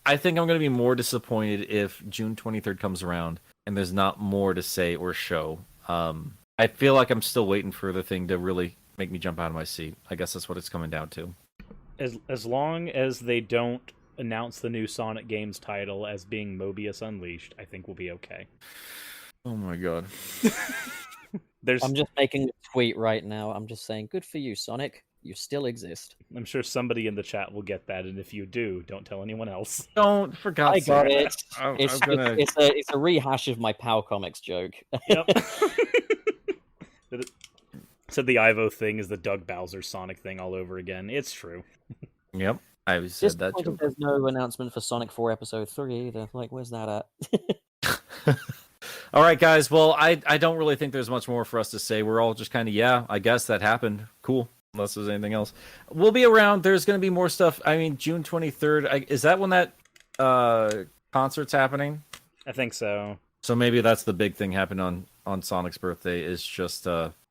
I think I'm going to be more disappointed if June 23rd comes around and there's not more to say or show. I feel like I'm still waiting for the thing to really make me jump out of my seat. I guess that's what it's coming down to. As long as they don't announce the new Sonic games title as being Mobius Unleashed, I think we'll be okay. Oh my god. I'm just making a tweet right now. I'm just saying, good for you, Sonic. You still exist. I'm sure somebody in the chat will get that, and if you do, don't tell anyone else. Don't, for God's sake. I got it. I'm gonna... It's a rehash of my Pow Comics joke. Yep. Said the Ivo thing is the Doug Bowser Sonic thing all over again. It's true. Yep, I said that joke. There's no announcement for Sonic 4 Episode 3 either. Like, where's that at? All right, guys. Well, I don't really think there's much more for us to say. We're all just kind of, yeah, I guess that happened. Cool. Unless there's anything else. We'll be around. There's going to be more stuff. I mean, June 23rd. Is that when that concert's happening? I think so. So maybe that's the big thing happening on Sonic's birthday is just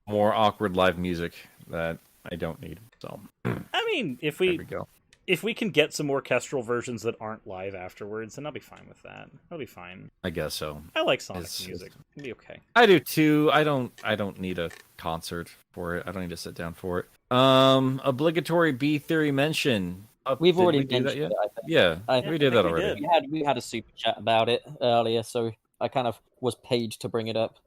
more awkward live music that I don't need. So I mean, if there we go. If we can get some more orchestral versions that aren't live afterwards, then I'll be fine with that. I'll be fine. I guess so. I like Sonic music. It'll be okay. I do too. I don't need a concert for it. I don't need to sit down for it. Obligatory B theory mention. We've already do that mentioned yet? it, I think. Yeah, we did that already. We had a super chat about it earlier, so I kind of was paid to bring it up.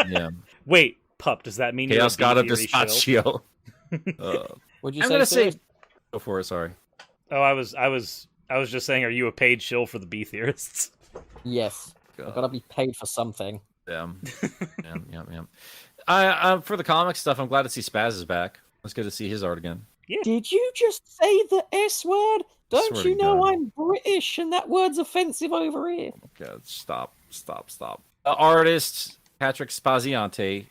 Yeah. Wait, Pup, does that mean Chaos you're a God of B-theory shill? Dispatchio? What'd you I'm say? gonna Sirius? say. Go for it. Sorry. Oh, I was just saying, are you a paid shill for the B theorists? Yes. I've got to be paid for something. Yeah. I for the comic stuff, I'm glad to see Spaz is back. It's good to see his art again. Yeah. Did you just say the S word? Don't Swear you to know God. I'm British and that word's offensive over here? God, stop. Artist Patrick Spaziante,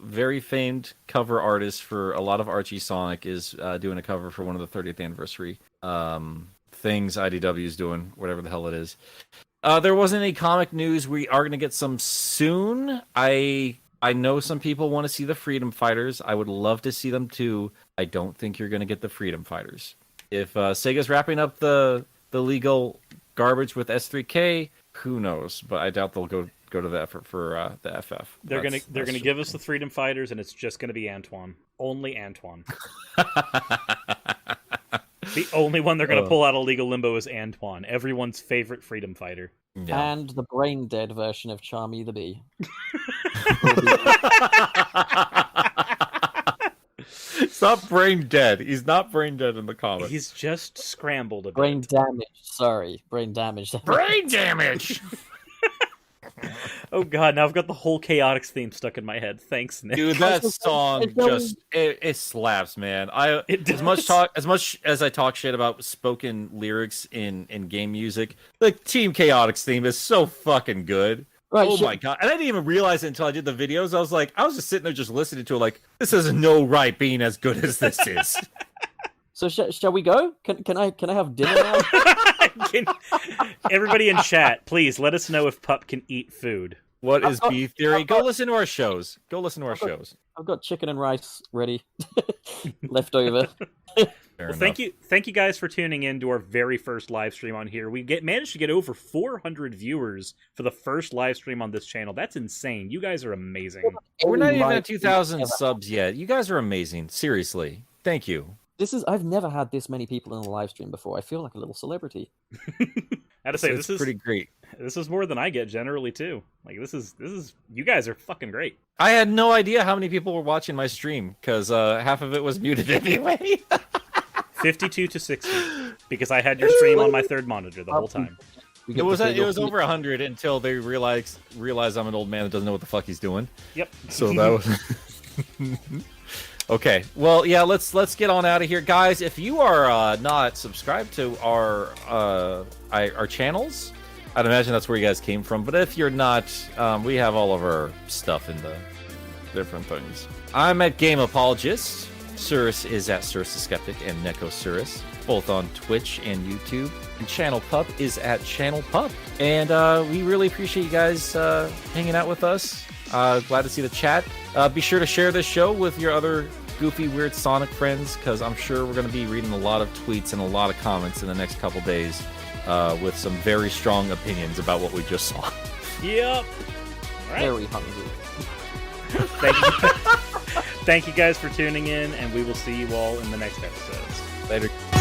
very famed cover artist for a lot of Archie Sonic, is doing a cover for one of the 30th anniversary things IDW is doing, whatever the hell it is. There wasn't any comic news. We are going to get some soon. I know some people want to see the Freedom Fighters. I would love to see them too. I don't think you're going to get the Freedom Fighters. If Sega's wrapping up the legal garbage with S3K, who knows? But I doubt they'll go to the effort for the FF. They're gonna give us the Freedom Fighters, and it's just gonna be Antoine. Only Antoine. The only one they're gonna pull out of legal limbo is Antoine, everyone's favorite freedom fighter. Yeah. And the brain dead version of Charmy the Bee. Stop brain dead. He's not brain dead in the comic. He's just scrambled a bit. Brain damage. Sorry, brain damage. Brain damage. Oh god, now I've got the whole Chaotix theme stuck in my head. Thanks, Nick. Dude, that song just it slaps, man. As much as I talk shit about spoken lyrics in game music, the Team Chaotix theme is so fucking good. Right, oh my god. And I didn't even realize it until I did the videos. I was just sitting there just listening to it like, this has no right being as good as this is. So shall we go? Can I have dinner now? Everybody in chat, please let us know if Pup can eat food. What is B theory? Go listen to our shows. I've got chicken and rice ready, left over. Well, thank you guys for tuning in to our very first live stream on here. We managed to get over 400 viewers for the first live stream on this channel. That's insane. You guys are amazing. We're not even at 2,000 subs yet. You guys are amazing. Seriously. Thank you. I've never had this many people in a live stream before. I feel like a little celebrity. I had to say, this is pretty great. This is more than I get generally too. Like this is you guys are fucking great. I had no idea how many people were watching my stream because half of it was muted anyway. 52 to 60 because I had your stream on my third monitor the whole time. It was over 100 until they realize I'm an old man that doesn't know what the fuck he's doing. Yep. So that was okay. Well, yeah. Let's get on out of here, guys. If you are not subscribed to our channels, I'd imagine that's where you guys came from. But if you're not, we have all of our stuff in the different things. I'm at Game Apologist. Cirrus is at Cirrus the Skeptic and Neko Cirrus, both on Twitch and YouTube. And Channel Pup is at Channel Pup. And we really appreciate you guys hanging out with us. Glad to see the chat. Be sure to share this show with your other goofy, weird Sonic friends, because I'm sure we're going to be reading a lot of tweets and a lot of comments in the next couple days with some very strong opinions about what we just saw. Yep. All right. Very hungry. Thank you. Thank you guys for tuning in, and we will see you all in the next episodes. Later.